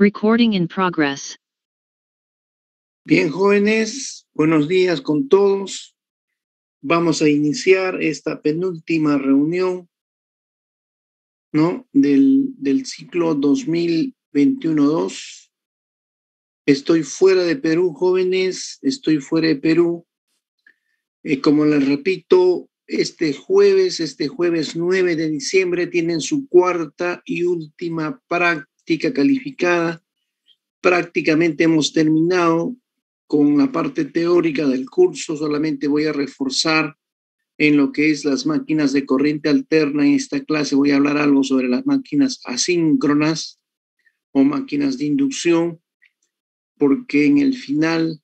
Recording in progress. Bien, jóvenes, buenos días con todos. Vamos a iniciar esta penúltima reunión, ¿no? del ciclo 2021-2. Estoy fuera de Perú, jóvenes, estoy fuera de Perú. Como les repito, este jueves 9 de diciembre, tienen su cuarta y última práctica calificada. Prácticamente hemos terminado con la parte teórica del curso. Solamente voy a reforzar en lo que es las máquinas de corriente alterna. En esta clase voy a hablar algo sobre las máquinas asíncronas o máquinas de inducción, porque en el final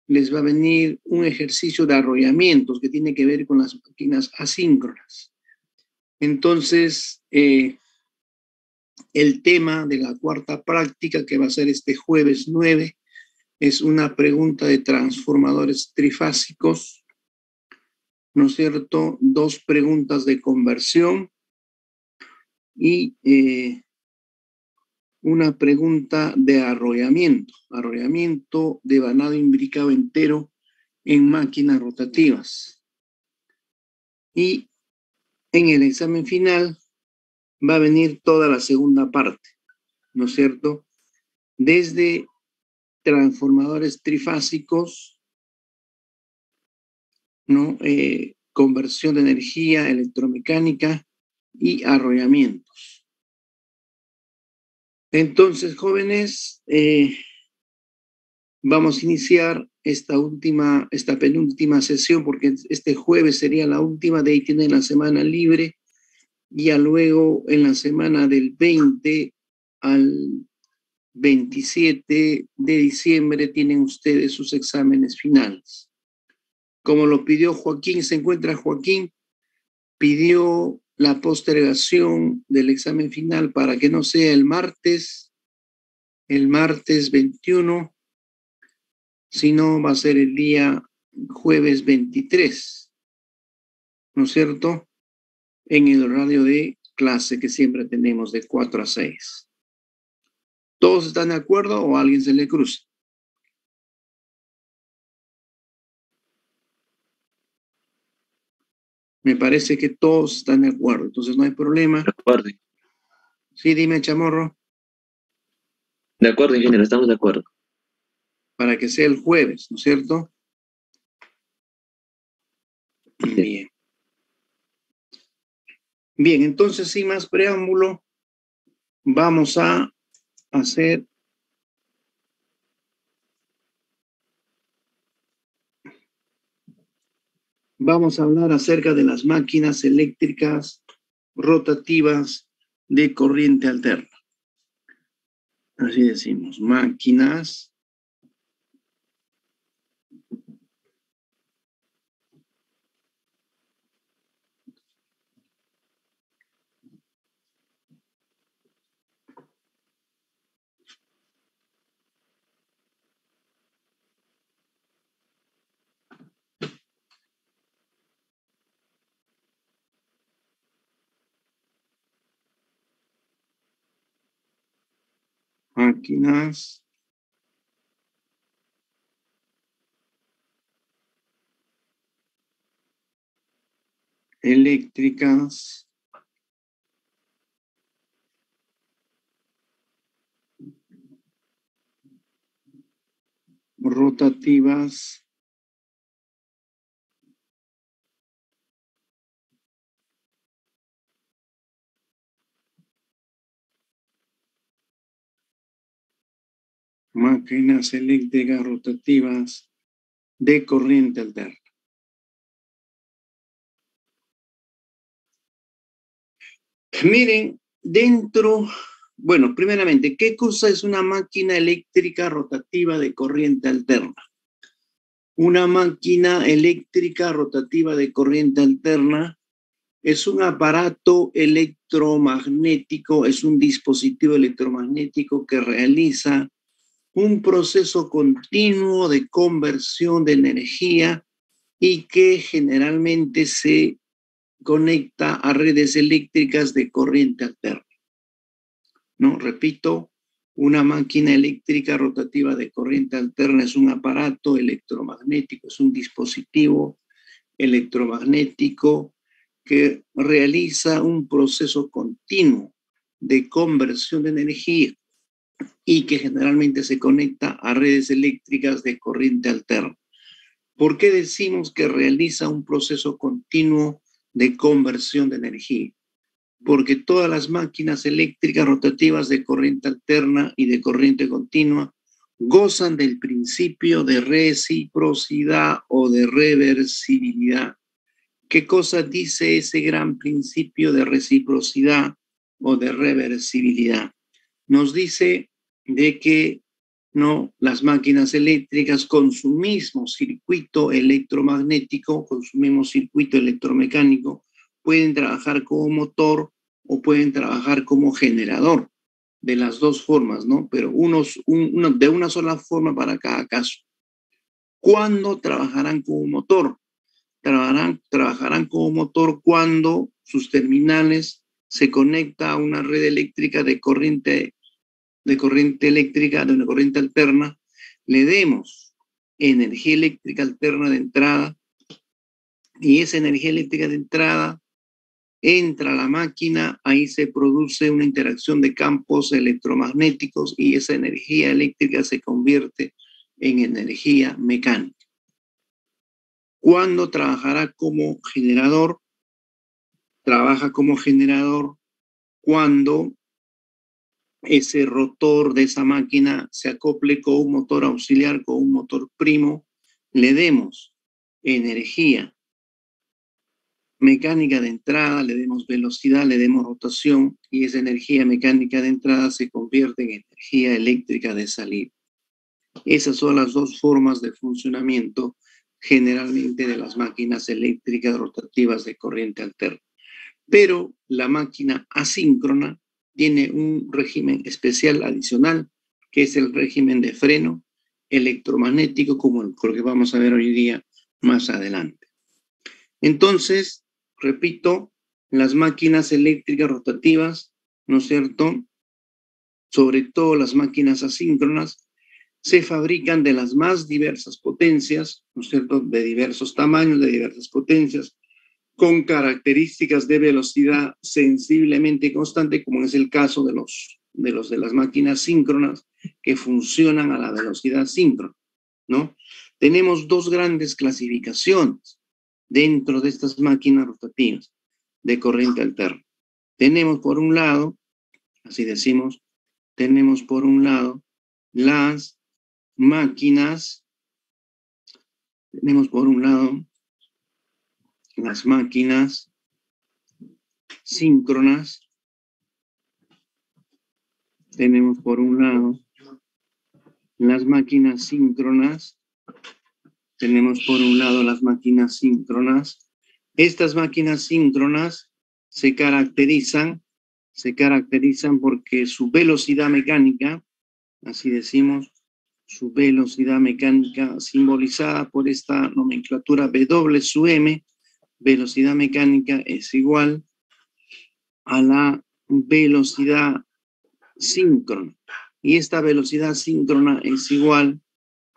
les va a venir un ejercicio de arrollamientos que tiene que ver con las máquinas asíncronas. Entonces, el tema de la cuarta práctica, que va a ser este jueves 9, es una pregunta de transformadores trifásicos, ¿no es cierto? 2 preguntas de conversión y una pregunta de arrollamiento de vanado imbricado entero en máquinas rotativas. Y en el examen final va a venir toda la segunda parte, ¿no es cierto? Desde transformadores trifásicos, ¿no? Conversión de energía electromecánica y arrollamientos. Entonces, jóvenes, vamos a iniciar esta penúltima sesión, porque este jueves sería la última. De ahí tienen la semana libre, y ya luego en la semana del 20 al 27 de diciembre tienen ustedes sus exámenes finales. Como lo pidió Joaquín, se encuentra Joaquín, pidió la postergación del examen final para que no sea el martes 21, sino va a ser el día jueves 23, ¿no es cierto? En el horario de clase que siempre tenemos de 4 a 6. ¿Todos están de acuerdo o a alguien se le cruza? Me parece que todos están de acuerdo, entonces no hay problema. De acuerdo. Sí, dime, Chamorro. De acuerdo, ingeniero, estamos de acuerdo. Para que sea el jueves, ¿no es cierto? Sí. Bien. Bien, entonces, sin más preámbulo, vamos a hacer vamos a hablar acerca de las máquinas eléctricas rotativas de corriente alterna. Así decimos, máquinas eléctricas rotativas máquinas eléctricas rotativas de corriente alterna. Miren, primeramente, ¿qué cosa es una máquina eléctrica rotativa de corriente alterna? Una máquina eléctrica rotativa de corriente alterna es un aparato electromagnético, es un dispositivo electromagnético que realiza un proceso continuo de conversión de energía y que generalmente se conecta a redes eléctricas de corriente alterna. No, repito, Una máquina eléctrica rotativa de corriente alterna es un aparato electromagnético, es un dispositivo electromagnético que realiza un proceso continuo de conversión de energía y que generalmente se conecta a redes eléctricas de corriente alterna. ¿Por qué decimos que realiza un proceso continuo de conversión de energía? Porque todas las máquinas eléctricas rotativas de corriente alterna y de corriente continua gozan del principio de reciprocidad o de reversibilidad. ¿Qué cosa dice ese gran principio de reciprocidad o de reversibilidad? Nos dice de que no, las máquinas eléctricas con su mismo circuito electromagnético, con su mismo circuito electromecánico, pueden trabajar como motor o pueden trabajar como generador, de las dos formas, ¿no? Pero de una sola forma para cada caso. ¿Cuándo trabajarán como motor? Trabajarán como motor cuando sus terminales se conectan a una red eléctrica de corriente eléctrica, de una corriente alterna, le demos energía eléctrica alterna de entrada y esa energía eléctrica de entrada entra a la máquina, ahí se produce una interacción de campos electromagnéticos y esa energía eléctrica se convierte en energía mecánica. ¿Cuándo trabajará como generador? Trabaja como generador cuando ese rotor de esa máquina se acople con un motor auxiliar, con un motor primo, le demos energía mecánica de entrada, le demos velocidad, le demos rotación y esa energía mecánica de entrada se convierte en energía eléctrica de salida. Esas son las dos formas de funcionamiento generalmente de las máquinas eléctricas rotativas de corriente alterna. Pero la máquina asíncrona tiene un régimen especial adicional, que es el régimen de freno electromagnético, como el que vamos a ver hoy día más adelante. Entonces, repito, las máquinas eléctricas rotativas, ¿no es cierto?, sobre todo las máquinas asíncronas, se fabrican de las más diversas potencias, ¿no es cierto?, de diversos tamaños, de diversas potencias, con características de velocidad sensiblemente constante, como es el caso de las máquinas síncronas que funcionan a la velocidad síncrona, ¿no? Tenemos dos grandes clasificaciones dentro de estas máquinas rotativas de corriente alterna. Tenemos por un lado, así decimos, tenemos por un lado las máquinas, tenemos por un lado las máquinas síncronas, tenemos por un lado las máquinas síncronas, tenemos por un lado las máquinas síncronas. Estas máquinas síncronas se caracterizan porque su velocidad mecánica, así decimos, su velocidad mecánica simbolizada por esta nomenclatura W sub m, velocidad mecánica es igual a la velocidad síncrona. Y esta velocidad síncrona es igual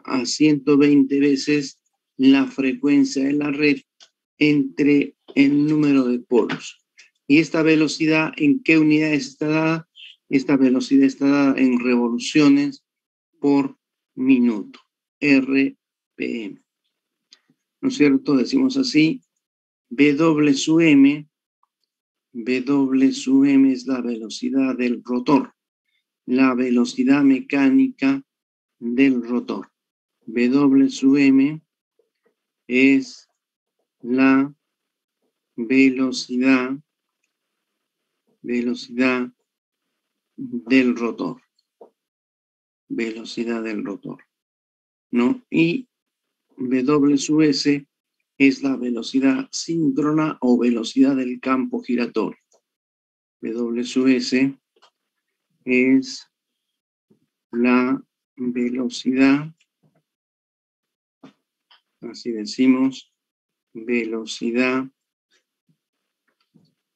a 120 veces la frecuencia de la red entre el número de polos. ¿Y esta velocidad en qué unidades está dada? Esta velocidad está dada en revoluciones por minuto, RPM. ¿No es cierto? Decimos así, W sub m es la velocidad del rotor, la velocidad mecánica del rotor. W sub m es la velocidad del rotor. Velocidad del rotor, ¿no? Y W sub s es la velocidad síncrona o velocidad del campo giratorio. W sub s es la velocidad, así decimos, velocidad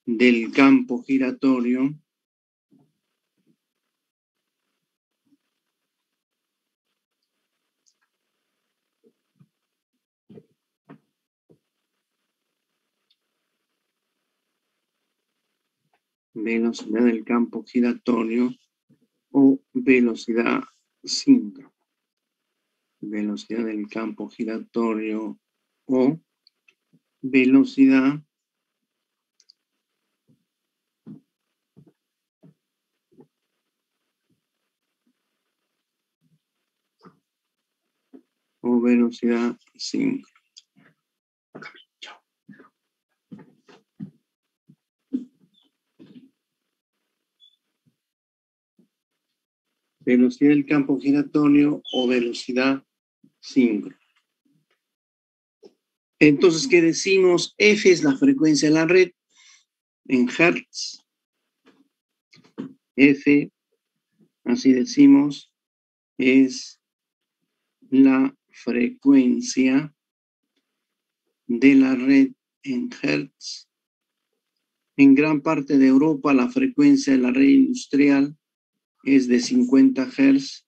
del campo giratorio velocidad del campo giratorio o velocidad síncrona. Velocidad del campo giratorio o velocidad síncrona. Velocidad del campo giratorio o velocidad síncrona. Entonces, ¿qué decimos? F es la frecuencia de la red en Hertz. F, así decimos, es la frecuencia de la red en Hertz. En gran parte de Europa, la frecuencia de la red industrial es de 50 Hz.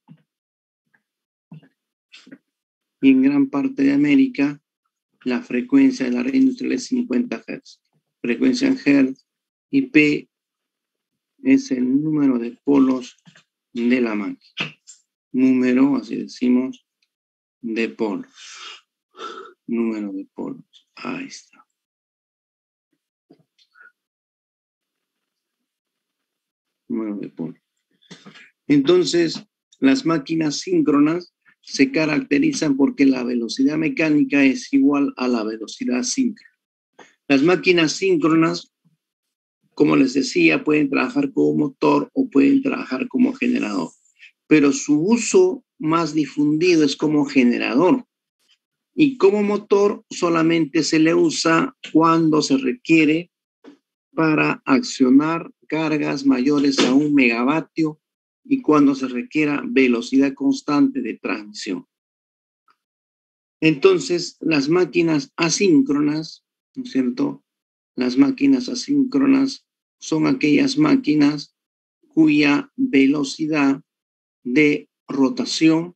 Y en gran parte de América, la frecuencia de la red industrial es 50 Hz. Frecuencia en Hz. Y P es el número de polos de la máquina. Número, así decimos, de polos. Número de polos. Ahí está. Número de polos. Entonces, las máquinas síncronas se caracterizan porque la velocidad mecánica es igual a la velocidad síncrona. Las máquinas síncronas, como les decía, pueden trabajar como motor o pueden trabajar como generador, pero su uso más difundido es como generador. Y como motor solamente se le usa cuando se requiere para accionar cargas mayores a 1 megavatio y cuando se requiera velocidad constante de transmisión. Entonces, las máquinas asíncronas, ¿no es cierto? Las máquinas asíncronas son aquellas máquinas cuya velocidad de rotación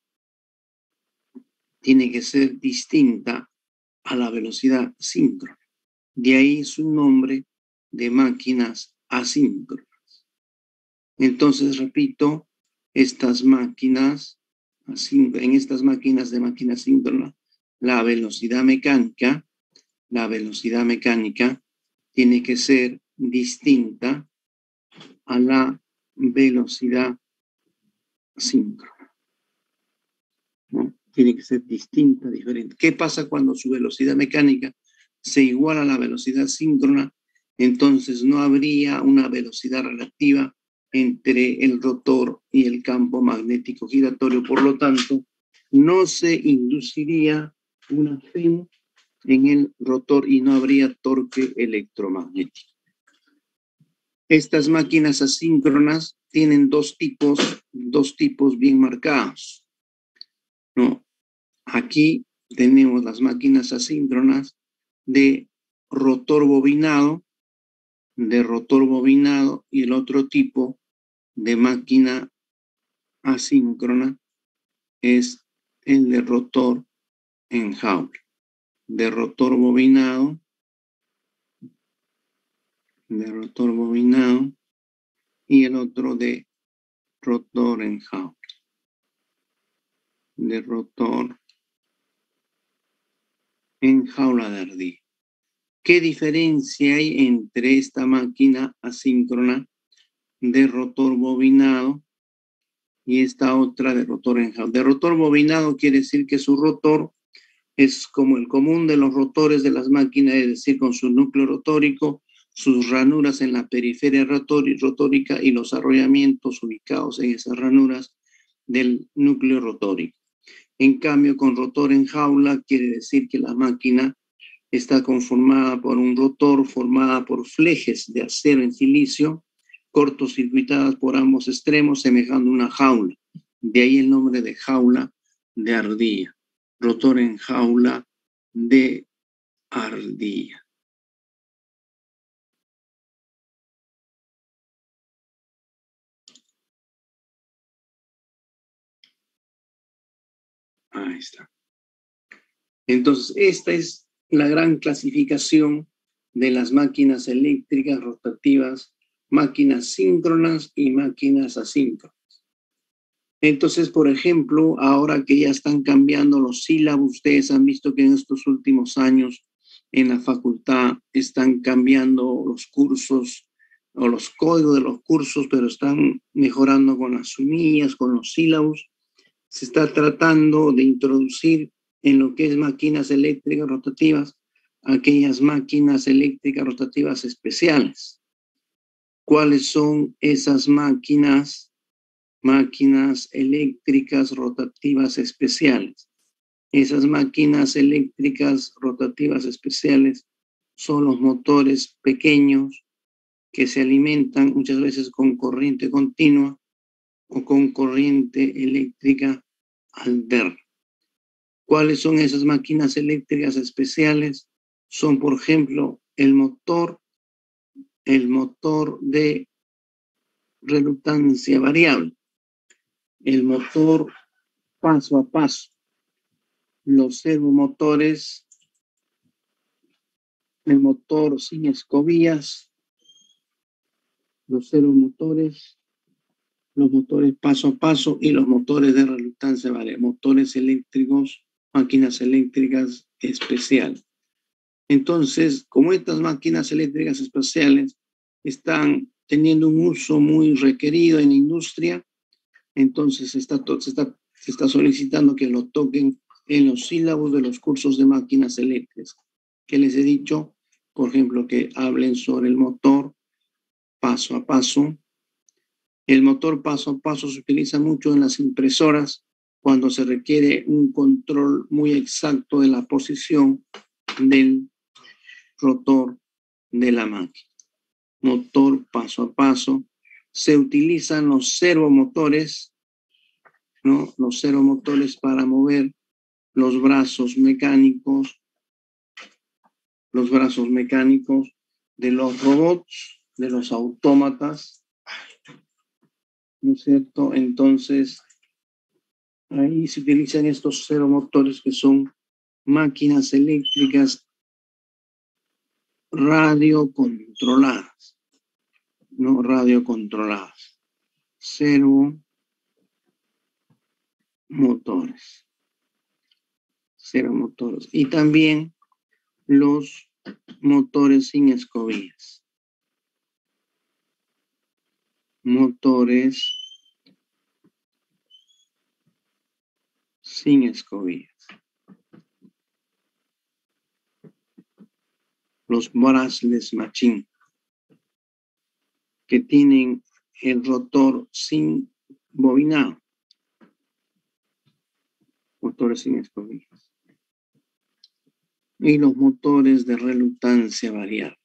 tiene que ser distinta a la velocidad síncrona. De ahí su nombre de máquinas asíncronas. Entonces, repito, estas máquinas, en estas máquinas de máquina síncrona, la velocidad mecánica tiene que ser distinta a la velocidad síncrona, ¿no? Tiene que ser distinta, diferente. ¿Qué pasa cuando su velocidad mecánica se iguala a la velocidad síncrona? Entonces no habría una velocidad relativa entre el rotor y el campo magnético giratorio. Por lo tanto, no se induciría una FEM en el rotor y no habría torque electromagnético. Estas máquinas asíncronas tienen dos tipos bien marcados, ¿no? Aquí tenemos las máquinas asíncronas de rotor bobinado, y el otro tipo de máquina asíncrona es el de rotor en jaula, de rotor bobinado, y el otro de rotor en jaula, de rotor en jaula de ardilla. ¿Qué diferencia hay entre esta máquina asíncrona de rotor bobinado y esta otra de rotor en jaula? De rotor bobinado quiere decir que su rotor es como el común de los rotores de las máquinas, es decir, con su núcleo rotórico, sus ranuras en la periferia rotórica y los arrollamientos ubicados en esas ranuras del núcleo rotórico. En cambio, con rotor en jaula quiere decir que la máquina está conformada por un rotor formada por flejes de acero en silicio, cortocircuitadas por ambos extremos, semejando una jaula. De ahí el nombre de jaula de ardilla. Rotor en jaula de ardilla. Ahí está. Entonces, esta es la gran clasificación de las máquinas eléctricas rotativas máquinas síncronas y máquinas asíncronas. Entonces, por ejemplo, ahora que ya están cambiando los sílabos, ustedes han visto que en estos últimos años en la facultad están cambiando los cursos o los códigos de los cursos, pero están mejorando con las sumillas, con los sílabos. Se está tratando de introducir en lo que es máquinas eléctricas rotativas, aquellas máquinas eléctricas rotativas especiales. ¿Cuáles son esas máquinas? Máquinas eléctricas rotativas especiales. Esas máquinas eléctricas rotativas especiales son los motores pequeños que se alimentan muchas veces con corriente continua o con corriente eléctrica alterna. ¿Cuáles son esas máquinas eléctricas especiales? Son, por ejemplo, el motor de reluctancia variable, el motor paso a paso, los servomotores, el motor sin escobillas, los servomotores, los motores paso a paso y los motores de reluctancia variable, motores eléctricos, máquinas eléctricas especiales. Entonces, como estas máquinas eléctricas especiales están teniendo un uso muy requerido en la industria, entonces se está solicitando que lo toquen en los sílabos de los cursos de máquinas eléctricas. Que les he dicho, por ejemplo, que hablen sobre el motor paso a paso. El motor paso a paso se utiliza mucho en las impresoras cuando se requiere un control muy exacto de la posición del rotor de la máquina. Motor paso a paso. Se utilizan los servomotores, ¿no? Los servomotores para mover los brazos mecánicos de los robots, de los autómatas, ¿no es cierto? Entonces, ahí se utilizan estos servomotores que son máquinas eléctricas radiocontroladas, no radiocontroladas, servomotores. Y también los motores sin escobillas. Motores sin escobillas. Los brushless machine, que tienen el rotor sin bobinado. Motores sin escobillas. Y los motores de reluctancia variable.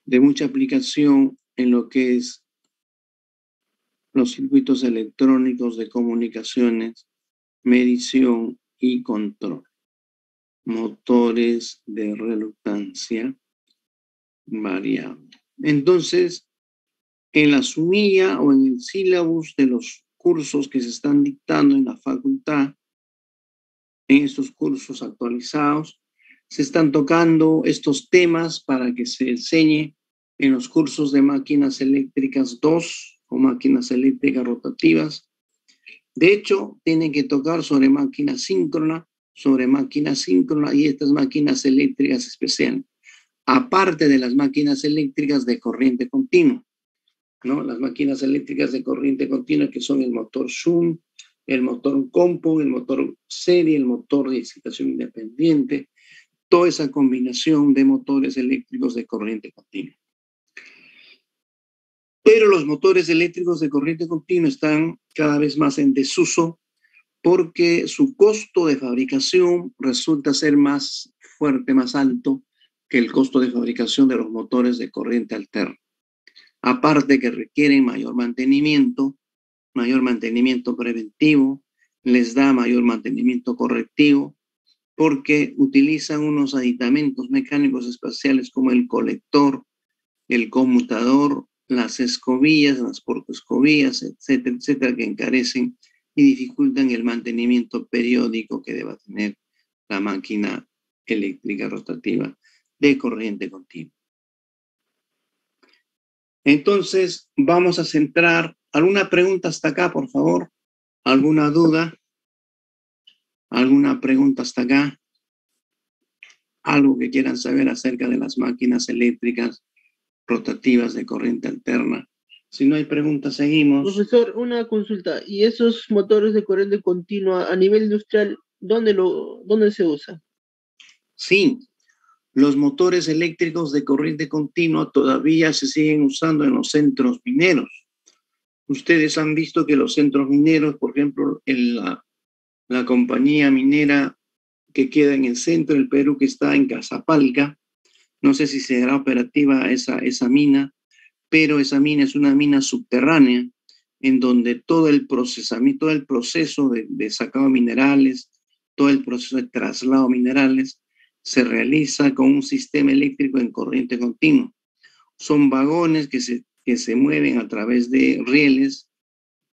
De mucha aplicación en lo que es los circuitos electrónicos de comunicaciones, medición y control. Motores de reluctancia variable. Entonces, en la sumilla o en el sílabus de los cursos que se están dictando en la facultad, en estos cursos actualizados, se están tocando estos temas para que se enseñe en los cursos de máquinas eléctricas 2 o máquinas eléctricas rotativas. De hecho, tienen que tocar sobre máquina síncrona y estas máquinas eléctricas especiales, aparte de las máquinas eléctricas de corriente continua, ¿no? Las máquinas eléctricas de corriente continua que son el motor Shunt, el motor compo, el motor serie, el motor de excitación independiente, toda esa combinación de motores eléctricos de corriente continua. Pero los motores eléctricos de corriente continua están cada vez más en desuso porque su costo de fabricación resulta ser más fuerte, más alto que el costo de fabricación de los motores de corriente alterna. Aparte que requieren mayor mantenimiento preventivo, les da mayor mantenimiento correctivo, porque utilizan unos aditamentos mecánicos especiales como el colector, el conmutador, las escobillas, las porcoescobillas, etcétera, etcétera, que encarecen y dificultan el mantenimiento periódico que deba tener la máquina eléctrica rotativa de corriente continua. Entonces, vamos a centrar. ¿Alguna pregunta hasta acá, por favor? ¿Alguna duda? ¿Alguna pregunta hasta acá? ¿Algo que quieran saber acerca de las máquinas eléctricas rotativas de corriente alterna? Si no hay preguntas, seguimos. Profesor, una consulta. ¿Y esos motores de corriente continua a nivel industrial, dónde se usa? Sí, los motores eléctricos de corriente continua todavía se siguen usando en los centros mineros. Ustedes han visto que los centros mineros, por ejemplo, la compañía minera que queda en el centro del Perú, que está en Casapalca, no sé si será operativa esa mina, pero esa mina es una mina subterránea en donde todo el procesamiento, todo el proceso de sacado de minerales, todo el proceso de traslado de minerales se realiza con un sistema eléctrico en corriente continua. Son vagones que se mueven a través de rieles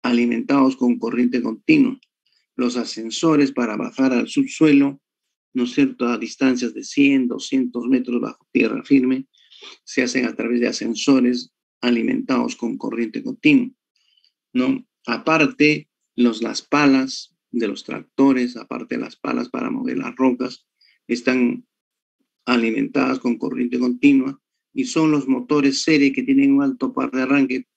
alimentados con corriente continua. Los ascensores para bajar al subsuelo, ¿no es cierto?, a distancias de 100, 200 metros bajo tierra firme, se hacen a través de ascensores alimentados con corriente continua, ¿no? Aparte, las palas de los tractores, aparte de las palas para mover las rocas, están alimentadas con corriente continua y son los motores serie que tienen un alto par de arranque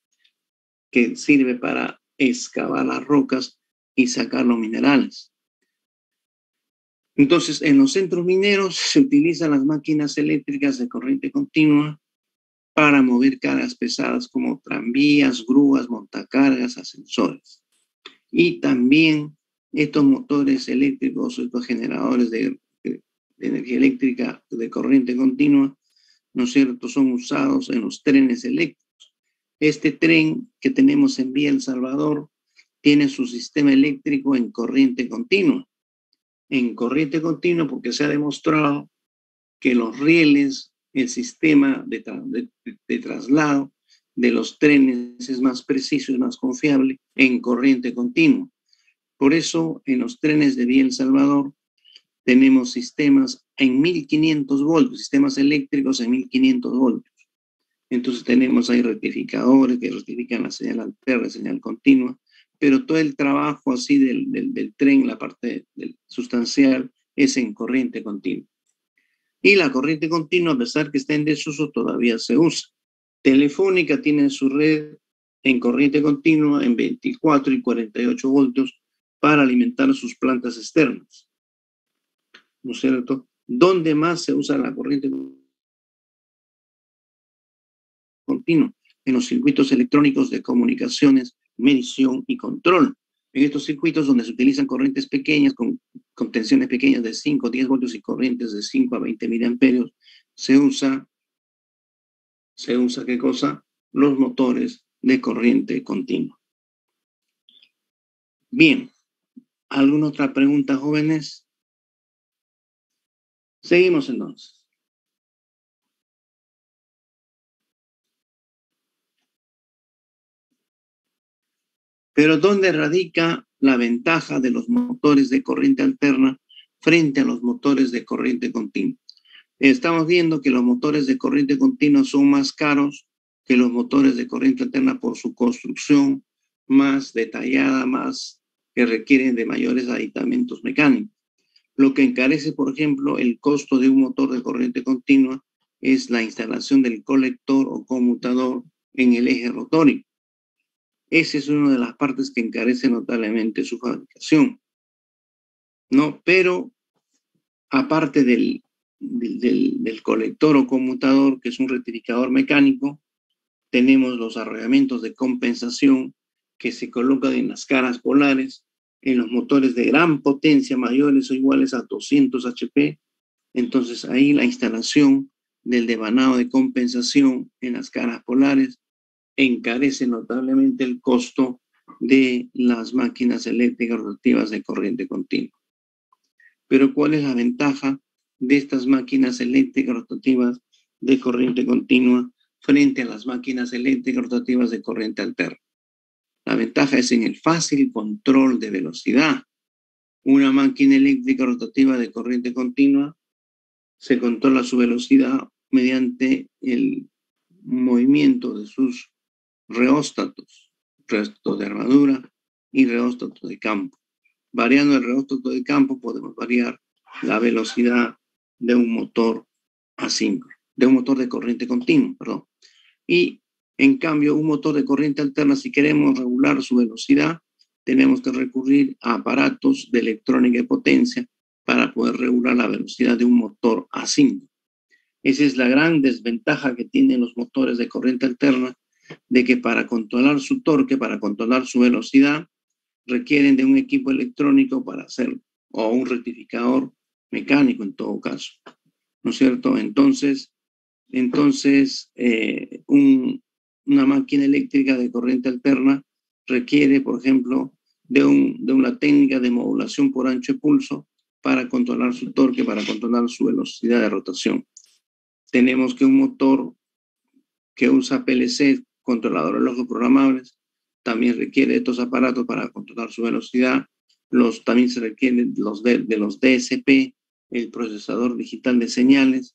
que sirve para excavar las rocas y sacar los minerales. Entonces, en los centros mineros se utilizan las máquinas eléctricas de corriente continua para mover cargas pesadas como tranvías, grúas, montacargas, ascensores. Y también estos motores eléctricos, estos generadores de energía eléctrica de corriente continua, ¿no es cierto?, son usados en los trenes eléctricos. Este tren que tenemos en Vía El Salvador tiene su sistema eléctrico en corriente continua. En corriente continua porque se ha demostrado que los rieles, el sistema de traslado de los trenes es más preciso y más confiable en corriente continua. Por eso, en los trenes de Vía El Salvador tenemos sistemas en 1500 voltios, sistemas eléctricos en 1500 voltios. Entonces tenemos ahí rectificadores que rectifican la señal alterna, señal continua, pero todo el trabajo así del tren, la parte sustancial, es en corriente continua. Y la corriente continua, a pesar que está en desuso, todavía se usa. Telefónica tiene su red en corriente continua en 24 y 48 voltios para alimentar sus plantas externas. ¿No es cierto? ¿Dónde más se usa la corriente continua? En los circuitos electrónicos de comunicaciones, medición y control. En estos circuitos donde se utilizan corrientes pequeñas, con tensiones pequeñas de 5 o 10 voltios y corrientes de 5 a 20 miliamperios, se usa, ¿qué cosa? Los motores de corriente continua. Bien, ¿alguna otra pregunta, jóvenes? Seguimos entonces. Pero ¿dónde radica la ventaja de los motores de corriente alterna frente a los motores de corriente continua? Estamos viendo que los motores de corriente continua son más caros que los motores de corriente alterna por su construcción más detallada, más que requieren de mayores aditamentos mecánicos. Lo que encarece, por ejemplo, el costo de un motor de corriente continua es la instalación del colector o conmutador en el eje rotórico. Esa es una de las partes que encarece notablemente su fabricación, ¿no? Pero aparte del colector o conmutador, que es un rectificador mecánico, tenemos los arrollamientos de compensación que se colocan en las caras polares, en los motores de gran potencia mayores o iguales a 200 HP. Entonces ahí la instalación del devanado de compensación en las caras polares encarece notablemente el costo de las máquinas eléctricas rotativas de corriente continua. Pero ¿cuál es la ventaja de estas máquinas eléctricas rotativas de corriente continua frente a las máquinas eléctricas rotativas de corriente alterna? La ventaja es en el fácil control de velocidad. Una máquina eléctrica rotativa de corriente continua se controla su velocidad mediante el movimiento de sus reóstatos de armadura y reóstato de campo. Variando el reóstato de campo podemos variar la velocidad de un motor asíncrono, de un motor de corriente continua, perdón. Y en cambio, un motor de corriente alterna, si queremos regular su velocidad, tenemos que recurrir a aparatos de electrónica y potencia para poder regular la velocidad de un motor asíncrono. Esa es la gran desventaja que tienen los motores de corriente alterna, de que para controlar su torque, para controlar su velocidad, requieren de un equipo electrónico para hacerlo, o un rectificador mecánico en todo caso, ¿no es cierto? Entonces una máquina eléctrica de corriente alterna requiere, por ejemplo, de una técnica de modulación por ancho de pulso para controlar su torque, para controlar su velocidad de rotación. Tenemos que un motor que usa PLC, controladores lógicos programables, también requiere de estos aparatos para controlar su velocidad. También se requieren de los DSP, el procesador digital de señales,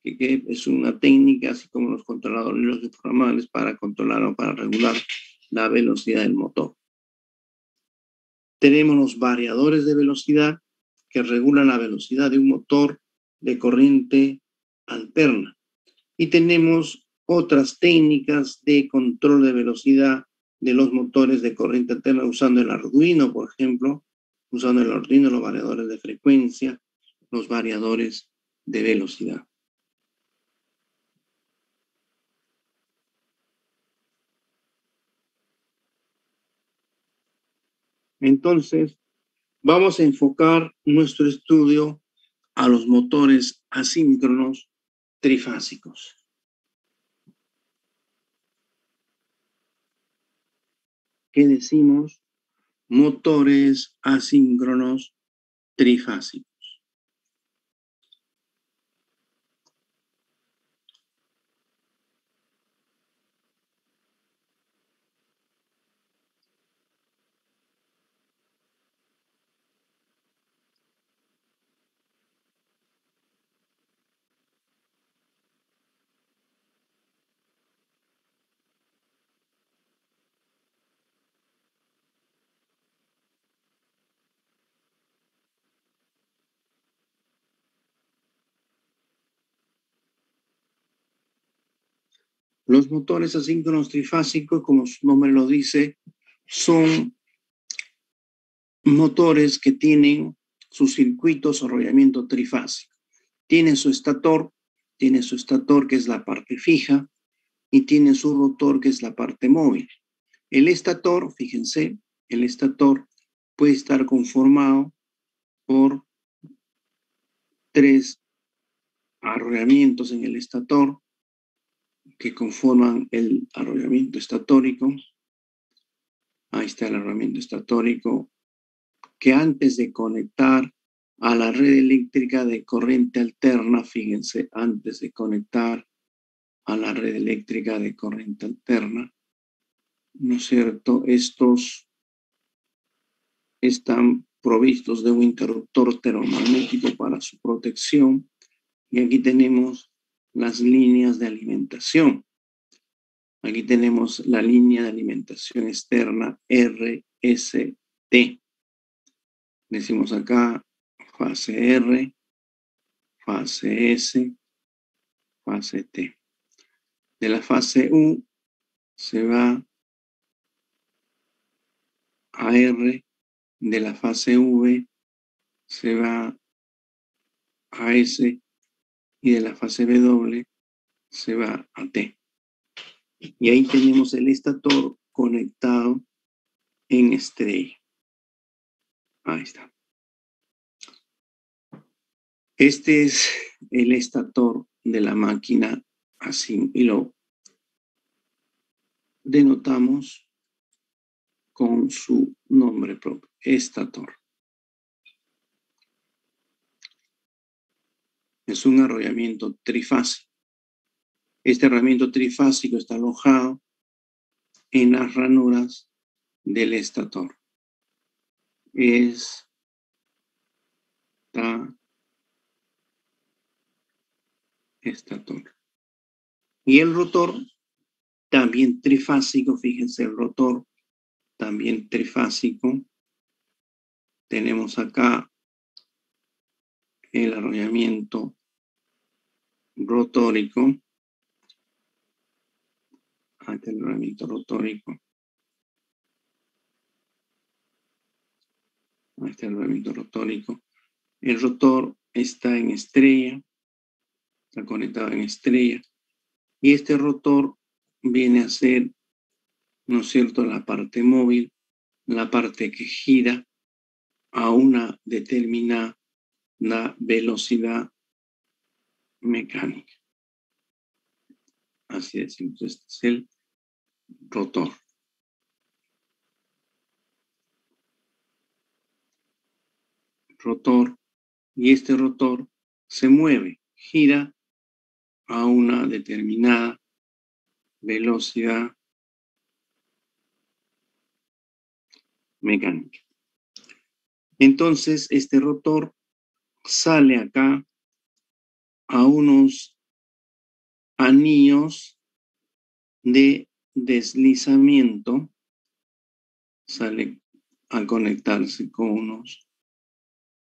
que es una técnica, así como los controladores lógicos programables, para controlar o para regular la velocidad del motor. Tenemos los variadores de velocidad que regulan la velocidad de un motor de corriente alterna. Y tenemos otras técnicas de control de velocidad de los motores de corriente alterna usando el Arduino, por ejemplo, usando el Arduino, los variadores de frecuencia, los variadores de velocidad. Entonces, vamos a enfocar nuestro estudio a los motores asíncronos trifásicos. ¿Qué decimos? Motores asíncronos trifásicos. Los motores asíncronos trifásicos, como su nombre lo dice, son motores que tienen su circuito de arrollamiento trifásico. Tiene su estator que es la parte fija, y tiene su rotor que es la parte móvil. El estator, fíjense, el estator puede estar conformado por 3 arrollamientos en el estator que conforman el arrollamiento estatórico. Ahí está el arrollamiento estatórico, que antes de conectar a la red eléctrica de corriente alterna, fíjense, antes de conectar a la red eléctrica de corriente alterna, ¿no es cierto? Estos están provistos de un interruptor termomagnético para su protección, y aquí tenemos las líneas de alimentación. Aquí tenemos la línea de alimentación externa RST. Decimos acá fase R, fase S, fase T. De la fase U se va a R, de la fase V se va a S, y de la fase W se va a T. Y ahí tenemos el estator conectado en estrella. Ahí está. Este es el estator de la máquina así, y lo denotamos con su nombre propio, estator. Es un arrollamiento trifásico. Este arrollamiento trifásico está alojado en las ranuras del estator. Es estator. Y el rotor también trifásico, fíjense, el rotor también trifásico. Tenemos acá el arrollamiento rotórico. Acá el arrollamiento rotórico. Ahí está el arrollamiento rotórico. El rotor está en estrella, está conectado en estrella. Y este rotor viene a ser, ¿no es cierto?, la parte móvil, la parte que gira a una determinada velocidad mecánica. Así decimos, este es el rotor. Rotor, y este rotor se mueve, gira a una determinada velocidad mecánica. Entonces, este rotor sale acá a unos anillos de deslizamiento, sale a conectarse con unos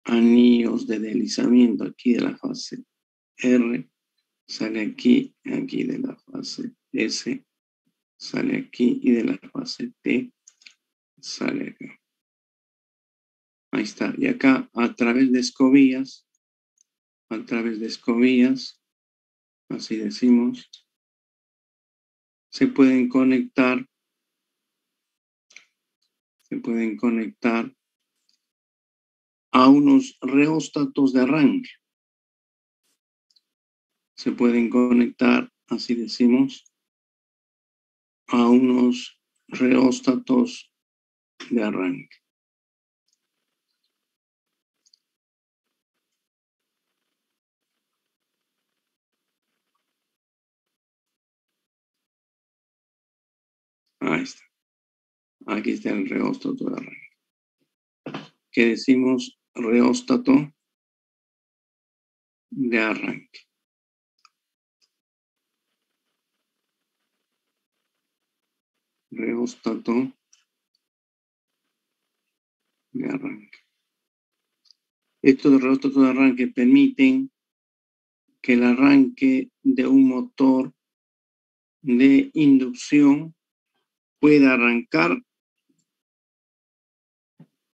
anillos de deslizamiento aquí de la fase R, sale aquí de la fase S, sale aquí y de la fase T, sale acá. Ahí está. Y acá a través de escobillas, así decimos, se pueden conectar a unos reóstatos de arranque. Se pueden conectar, así decimos, a unos reóstatos de arranque. Ahí está. Aquí está el reóstato de arranque. ¿Qué decimos? Reóstato de arranque. Reóstato de arranque. Estos reóstatos de arranque permiten que el arranque de un motor de inducción pueda arrancar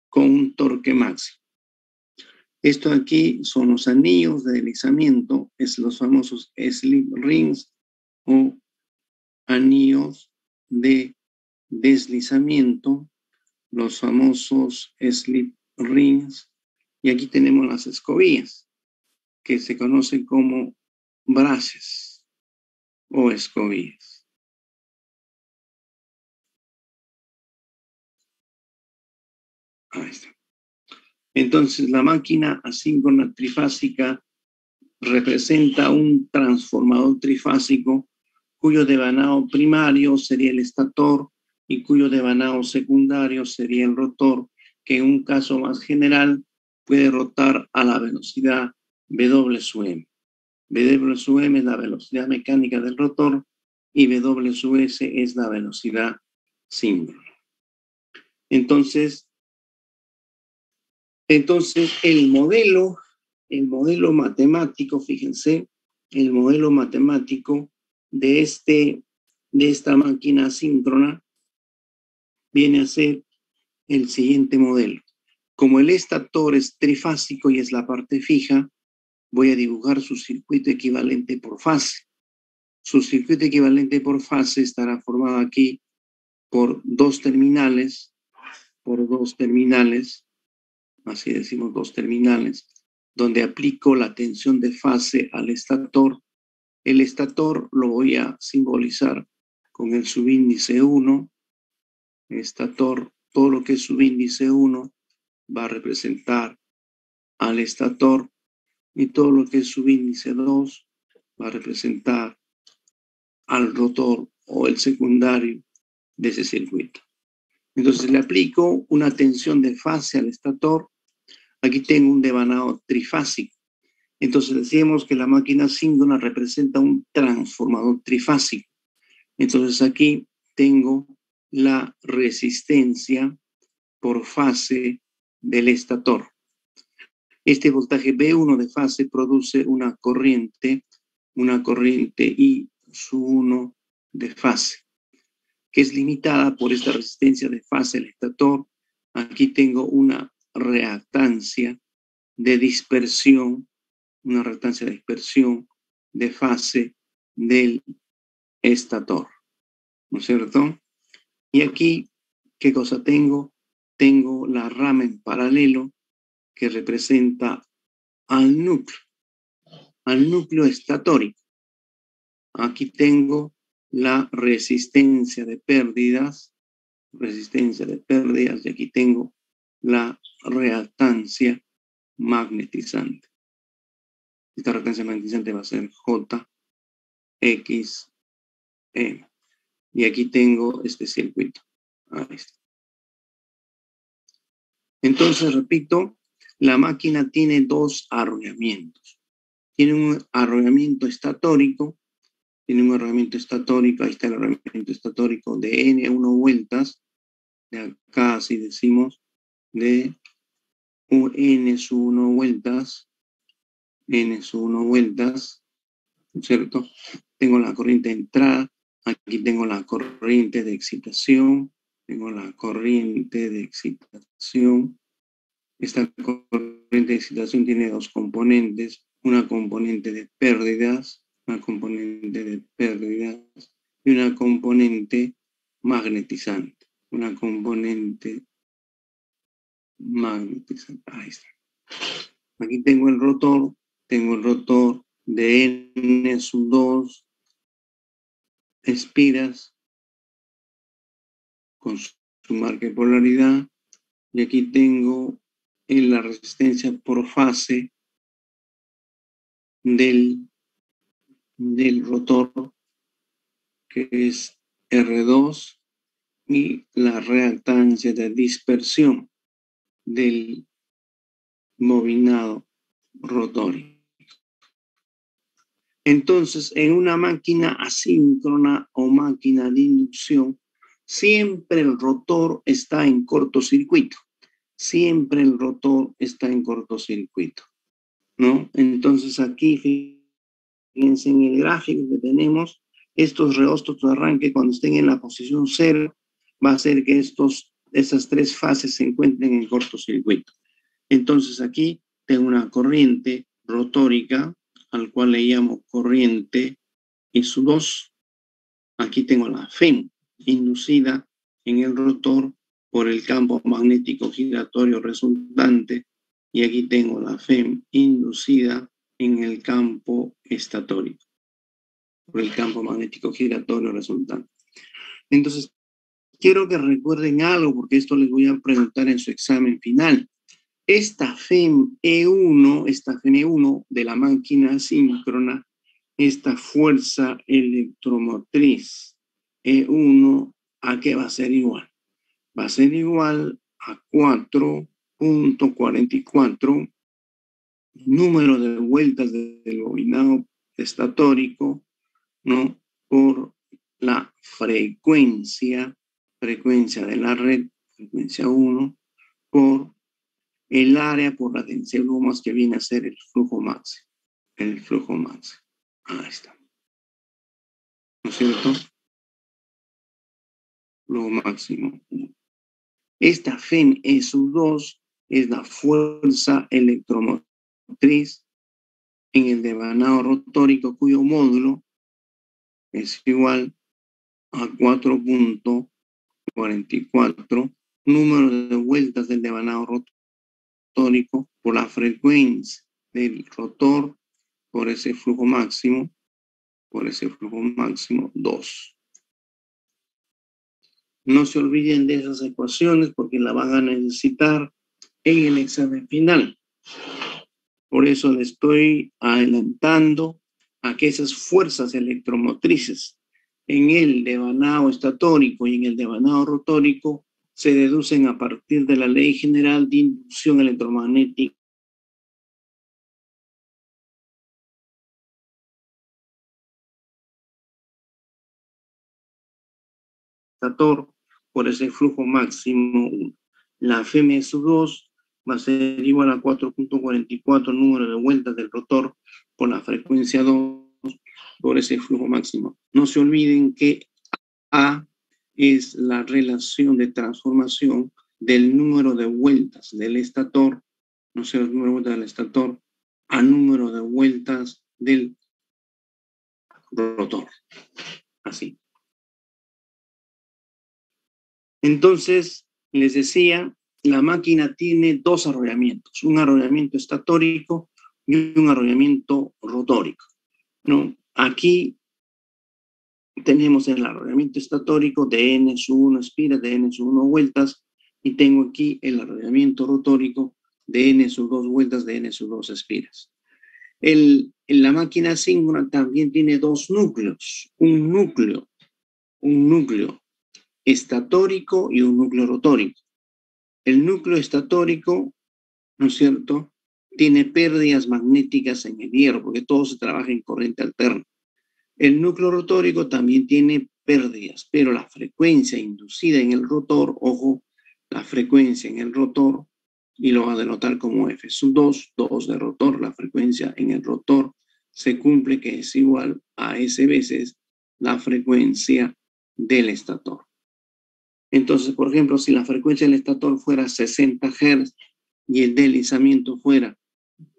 con un torque máximo. Esto aquí son los anillos de deslizamiento, es los famosos slip rings o anillos de deslizamiento, los famosos slip rings. Y aquí tenemos las escobillas, que se conocen como braces o escobillas. Ahí está. Entonces, la máquina asíncrona trifásica representa un transformador trifásico cuyo devanado primario sería el estator y cuyo devanado secundario sería el rotor, que en un caso más general puede rotar a la velocidad W sub m. W sub m es la velocidad mecánica del rotor y W sub s es la velocidad síncrona. Entonces el modelo matemático, fíjense, el modelo matemático de esta máquina asíncrona viene a ser el siguiente modelo. Como el estator es trifásico y es la parte fija, voy a dibujar su circuito equivalente por fase. Su circuito equivalente por fase estará formado aquí por dos terminales, así decimos, dos terminales, donde aplico la tensión de fase al estator. El estator lo voy a simbolizar con el subíndice 1. Estator, todo lo que es subíndice 1 va a representar al estator y todo lo que es subíndice 2 va a representar al rotor o el secundario de ese circuito. Entonces le aplico una tensión de fase al estator. Aquí tengo un devanado trifásico. Entonces decíamos que la máquina síncrona representa un transformador trifásico. Entonces aquí tengo la resistencia por fase del estator. Este voltaje B1 de fase produce una corriente I1 de fase, que es limitada por esta resistencia de fase del estator. Aquí tengo una reactancia de dispersión, de fase del estator, ¿no es cierto? Y aquí, ¿qué cosa tengo? Tengo la rama en paralelo que representa al núcleo estatórico. Aquí tengo la resistencia de pérdidas, y aquí tengo la reactancia magnetizante. Esta reactancia magnetizante va a ser JXM. Y aquí tengo este circuito. Ahí está. Entonces, repito, la máquina tiene dos arrollamientos. Tiene un arrollamiento estatórico. Ahí está el arrollamiento estatórico de N1 vueltas. De acá, así decimos, de N1 vueltas, ¿cierto? Tengo la corriente de entrada, aquí tengo la corriente de excitación, Esta corriente de excitación tiene dos componentes, una componente de pérdidas, y una componente magnetizante. Ahí está. Aquí tengo el rotor de N2 espiras con su marca de polaridad, y aquí tengo la resistencia por fase del rotor, que es R2, y la reactancia de dispersión del bobinado rotorio. Entonces, en una máquina asíncrona o máquina de inducción, siempre el rotor está en cortocircuito. ¿No? Entonces, aquí, fíjense en el gráfico que tenemos, estos reostos de arranque, cuando estén en la posición 0, va a hacer que esas tres fases se encuentren en cortocircuito. Entonces, aquí tengo una corriente rotórica, al cual le llamo corriente I2. Aquí tengo la FEM inducida en el rotor por el campo magnético giratorio resultante, y aquí tengo la FEM inducida en el campo estatórico por el campo magnético giratorio resultante. Entonces, quiero que recuerden algo, porque esto les voy a preguntar en su examen final. Esta FEM E1 de la máquina síncrona, esta fuerza electromotriz E1, ¿a qué va a ser igual? Va a ser igual a 4.44 número de vueltas del bobinado estatórico, ¿no? Por la frecuencia de la red, frecuencia 1, por el área por la densidad de lumos, que viene a ser el flujo máximo. Ahí está. ¿No es cierto? Flujo máximo. Esta FEM E2 es la fuerza electromotriz en el devanado rotórico, cuyo módulo es igual a 4.44 número de vueltas del devanado rotórico por la frecuencia del rotor por ese flujo máximo 2. No se olviden de esas ecuaciones, porque la van a necesitar en el examen final. Por eso le estoy adelantando a que esas fuerzas electromotrices en el devanado estatórico y en el devanado rotórico se deducen a partir de la Ley General de Inducción Electromagnética por ese flujo máximo 1. La Fm-2 va a ser igual a 4.44 número de vueltas del rotor por la frecuencia 2 por ese flujo máximo. No se olviden que A es la relación de transformación del número de vueltas del estator, no sé, el número de vueltas del estator, a número de vueltas del rotor. Así. Entonces, les decía, la máquina tiene dos arrollamientos, un arrollamiento estatórico y un arrollamiento rotórico, ¿no? Aquí tenemos el arrollamiento estatórico de N-1 espiras, de N-1 vueltas, y tengo aquí el arrollamiento rotórico de N-2 vueltas, de N-2 espiras. La máquina síncrona también tiene dos núcleos, un núcleo estatórico y un núcleo rotórico. El núcleo estatórico, ¿no es cierto?, tiene pérdidas magnéticas en el hierro, porque todo se trabaja en corriente alterna. El núcleo rotórico también tiene pérdidas, pero la frecuencia inducida en el rotor, ojo, la frecuencia en el rotor, y lo va a denotar como F, sub 2 de rotor, la frecuencia en el rotor se cumple que es igual a S veces la frecuencia del estator. Entonces, por ejemplo, si la frecuencia del estator fuera 60 Hz y el deslizamiento fuera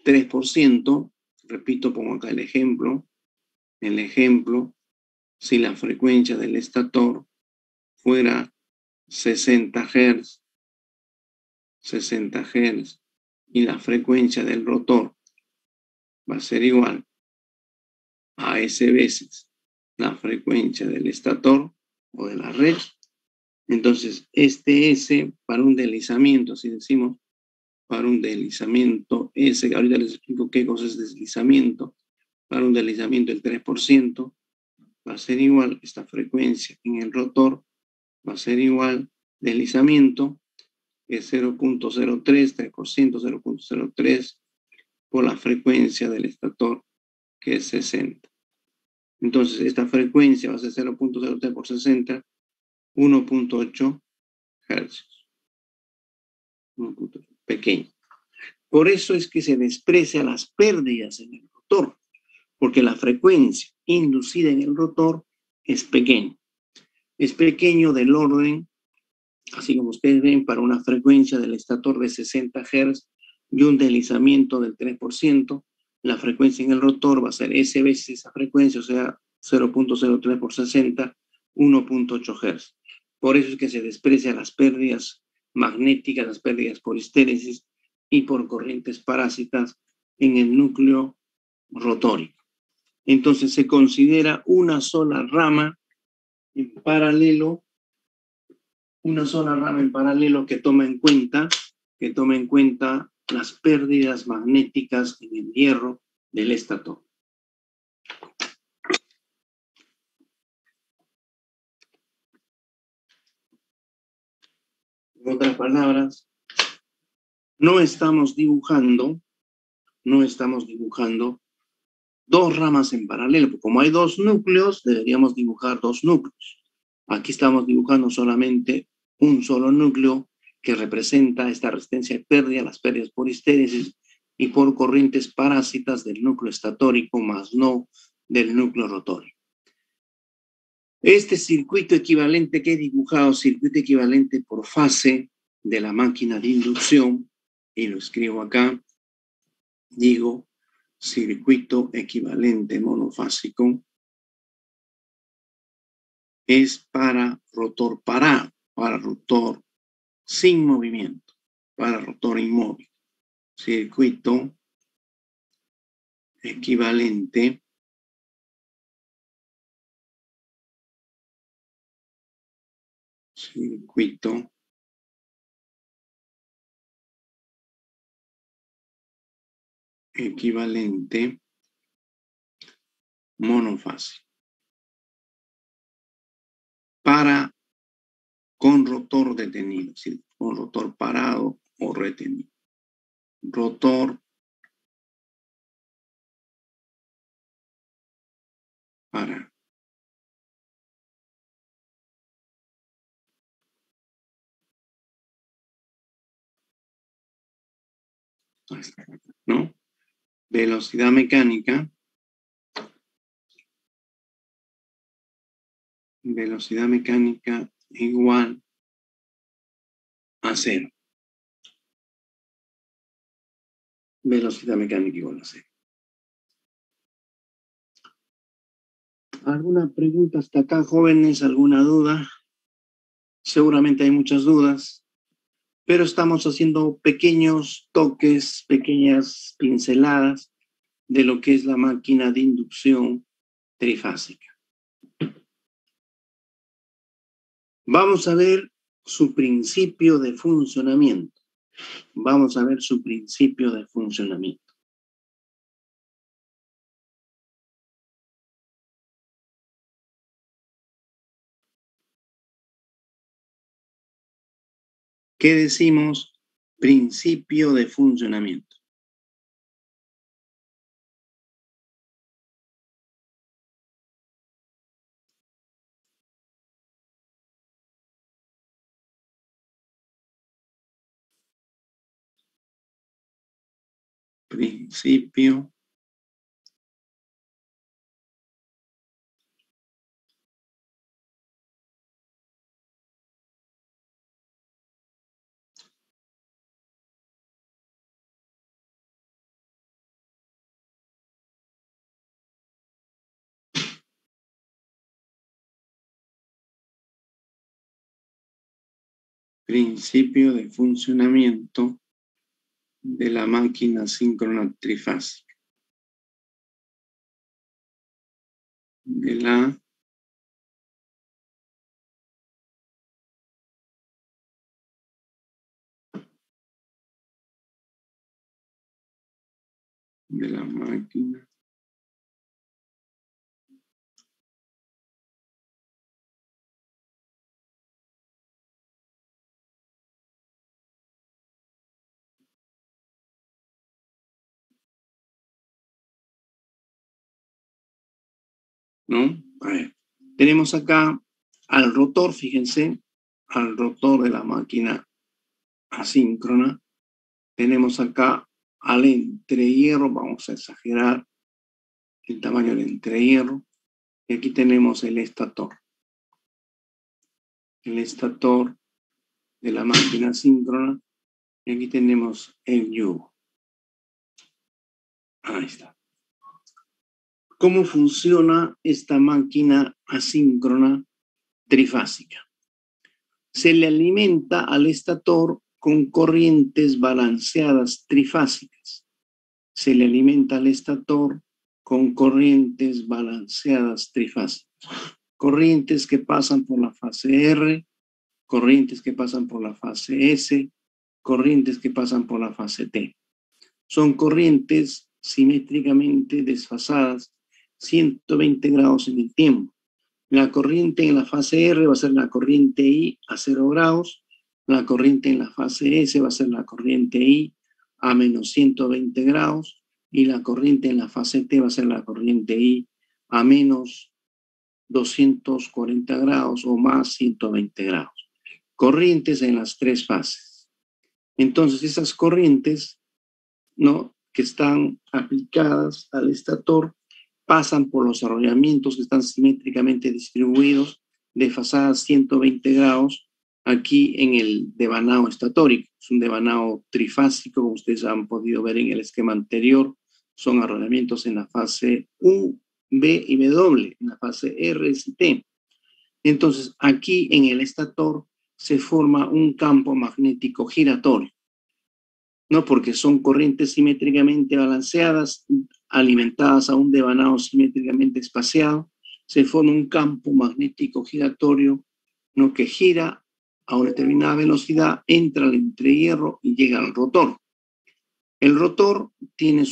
3%, repito, pongo acá el ejemplo, si la frecuencia del estator fuera 60 Hz y la frecuencia del rotor va a ser igual a S veces la frecuencia del estator o de la red, entonces este S para un deslizamiento, así decimos, para un deslizamiento S, ahorita les explico qué cosa es deslizamiento, para un deslizamiento del 3%, va a ser igual, esta frecuencia en el rotor va a ser igual, deslizamiento es 0.03, 3%, 0.03 por la frecuencia del estator, que es 60. Entonces, esta frecuencia va a ser 0.03 por 60, 1.8 Hz. Pequeño. Por eso es que se desprecia las pérdidas en el rotor, porque la frecuencia inducida en el rotor es pequeña. Es pequeño del orden, así como ustedes ven, para una frecuencia del estator de 60 Hz y un deslizamiento del 3%, la frecuencia en el rotor va a ser S veces esa frecuencia, o sea, 0.03 por 60, 1.8 Hz. Por eso es que se desprecia las pérdidas magnéticas, las pérdidas por histéresis y por corrientes parásitas en el núcleo rotórico. Entonces se considera una sola rama en paralelo, que toma en cuenta las pérdidas magnéticas en el hierro del estator. En otras palabras, no estamos dibujando dos ramas en paralelo, porque como hay dos núcleos, deberíamos dibujar dos núcleos. Aquí estamos dibujando solamente un solo núcleo que representa esta resistencia de pérdida, las pérdidas por histéresis y por corrientes parásitas del núcleo estatórico, más no del núcleo rotórico. Este circuito equivalente que he dibujado, circuito equivalente por fase de la máquina de inducción, y lo escribo acá, digo circuito equivalente monofásico, es para rotor parado, para rotor sin movimiento, para rotor inmóvil. Circuito equivalente monofásico. Para con rotor detenido, es decir, con rotor parado o retenido. Rotor parado. ¿No? Velocidad mecánica. Velocidad mecánica igual a 0. Velocidad mecánica igual a 0. ¿Alguna pregunta hasta acá, jóvenes? ¿Alguna duda? Seguramente hay muchas dudas, pero estamos haciendo pequeños toques, pequeñas pinceladas de lo que es la máquina de inducción trifásica. Vamos a ver su principio de funcionamiento. Vamos a ver su principio de funcionamiento. ¿Qué decimos? Principio de funcionamiento. Principio de funcionamiento de la máquina síncrona trifásica. De la máquina ¿no? A ver, tenemos acá al rotor, fíjense, al rotor de la máquina asíncrona. Tenemos acá al entrehierro, vamos a exagerar el tamaño del entrehierro. Y aquí tenemos el estator. El estator de la máquina asíncrona. Y aquí tenemos el yugo. Ahí está. ¿Cómo funciona esta máquina asíncrona trifásica? Se le alimenta al estator con corrientes balanceadas trifásicas. Se le alimenta al estator con corrientes balanceadas trifásicas. Corrientes que pasan por la fase R, corrientes que pasan por la fase S, corrientes que pasan por la fase T. Son corrientes simétricamente desfasadas 120 grados en el tiempo. La corriente en la fase R va a ser la corriente I a 0 grados, la corriente en la fase S va a ser la corriente I a menos 120 grados y la corriente en la fase T va a ser la corriente I a menos 240 grados o más 120 grados. Corrientes en las tres fases. Entonces esas corrientes, ¿no?, que están aplicadas al estator pasan por los arrollamientos que están simétricamente distribuidos de fasadas 120 grados aquí en el devanado estatórico. Es un devanado trifásico, como ustedes han podido ver en el esquema anterior. Son arrollamientos en la fase U, B y W, en la fase R y T. Entonces, aquí en el estator se forma un campo magnético giratorio, ¿no? Porque son corrientes simétricamente balanceadas, alimentadas a un devanado simétricamente espaciado, se forma un campo magnético giratorio, ¿no?, que gira a una determinada velocidad, entra al entrehierro y llega al rotor. El rotor tiene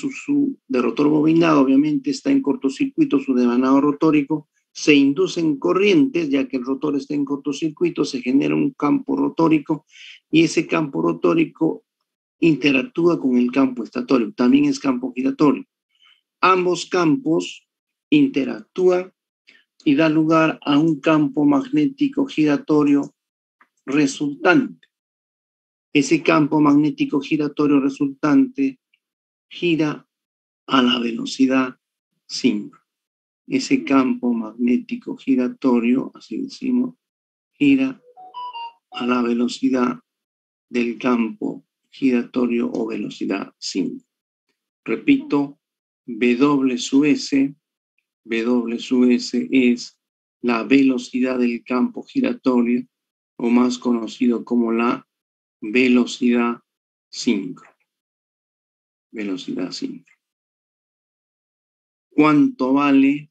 de rotor bobinado, obviamente está en cortocircuito su devanado rotórico, se inducen corrientes, ya que el rotor está en cortocircuito, se genera un campo rotórico y ese campo rotórico interactúa con el campo estatórico, también es campo giratorio. Ambos campos interactúan y da lugar a un campo magnético giratorio resultante. Ese campo magnético giratorio resultante gira a la velocidad síncrona. Ese campo magnético giratorio, así decimos, gira a la velocidad del campo giratorio o velocidad síncrona. Repito, W sub S es la velocidad del campo giratorio, o más conocido como la velocidad síncrona. Velocidad síncrona. ¿Cuánto vale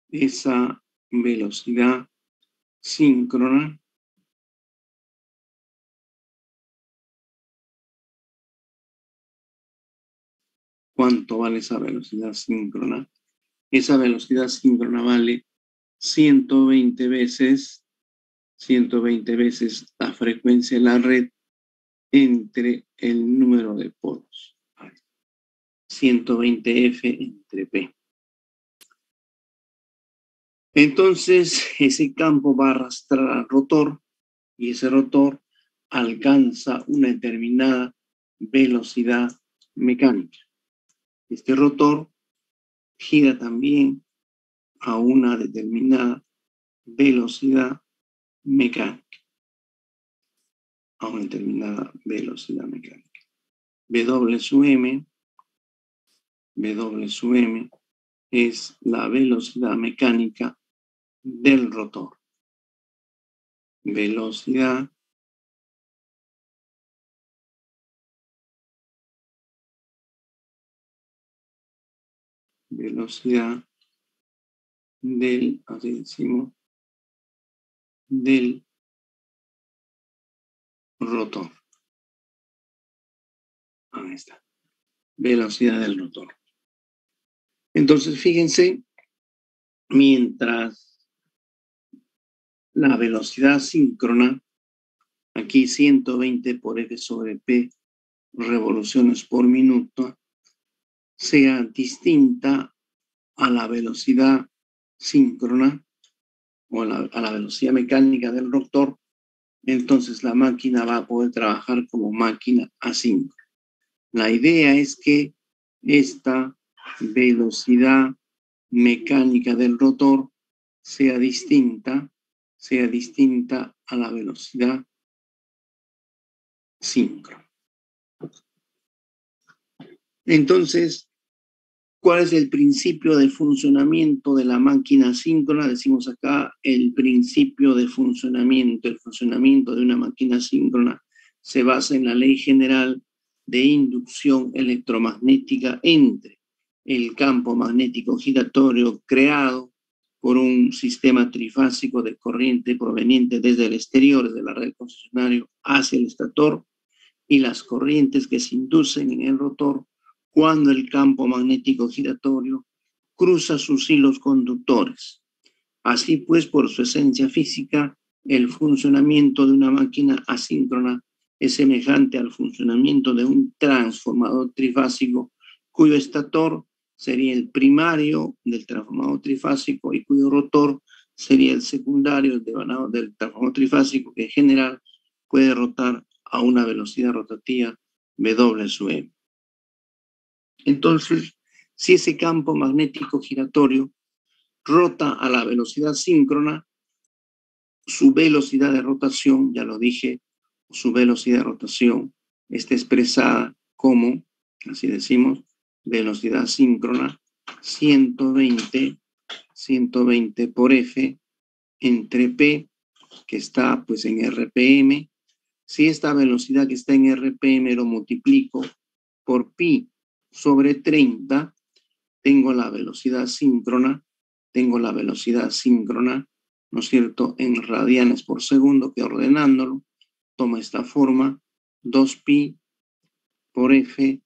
esa velocidad síncrona? ¿Cuánto vale esa velocidad síncrona? Esa velocidad síncrona vale 120 veces la frecuencia de la red entre el número de polos. 120 F entre P. Entonces, ese campo va a arrastrar al rotor y ese rotor alcanza una determinada velocidad mecánica. Este rotor gira también a una determinada velocidad mecánica. A una determinada velocidad mecánica. W sub M es la velocidad mecánica del rotor. Velocidad del, así decimos, del rotor. Ahí está. Velocidad del rotor. Entonces, fíjense, mientras la velocidad síncrona, aquí 120 por F sobre P revoluciones por minuto, sea distinta a la velocidad síncrona o a la velocidad mecánica del rotor, entonces la máquina va a poder trabajar como máquina asíncrona. La idea es que esta velocidad mecánica del rotor sea distinta a la velocidad síncrona. Entonces, ¿cuál es el principio de funcionamiento de la máquina síncrona? Decimos acá el principio de funcionamiento. El funcionamiento de una máquina síncrona se basa en la ley general de inducción electromagnética entre el campo magnético giratorio creado por un sistema trifásico de corriente proveniente desde el exterior de la red concesionario hacia el estator y las corrientes que se inducen en el rotor cuando el campo magnético giratorio cruza sus hilos conductores. Así pues, por su esencia física, el funcionamiento de una máquina asíncrona es semejante al funcionamiento de un transformador trifásico cuyo estator sería el primario del transformador trifásico y cuyo rotor sería el secundario del transformador trifásico, que en general puede rotar a una velocidad rotativa W sub M. Entonces, si ese campo magnético giratorio rota a la velocidad síncrona, su velocidad de rotación, ya lo dije, su velocidad de rotación está expresada como, así decimos, velocidad síncrona 120 por F entre P, que está pues en RPM. Si esta velocidad que está en RPM lo multiplico por pi sobre 30, tengo la velocidad síncrona, ¿no es cierto?, en radianes por segundo, que ordenándolo toma esta forma, 2pi por F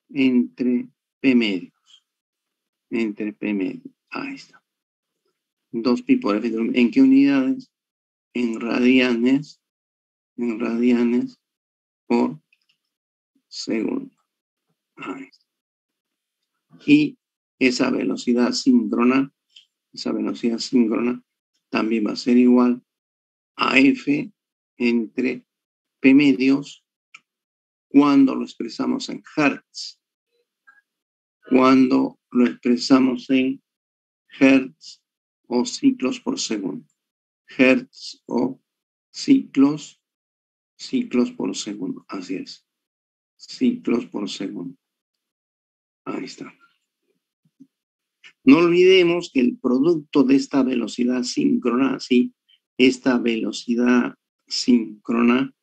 entre P medios. Ahí está. 2pi por f. ¿En qué unidades? En radianes por segundo. Ahí está. Y esa velocidad síncrona también va a ser igual a f entre p medios cuando lo expresamos en hertz. Cuando lo expresamos en hertz o ciclos por segundo. Hertz o ciclos por segundo. Así es. Ciclos por segundo. Ahí está. No olvidemos que el producto de esta velocidad síncrona, esta velocidad síncrona,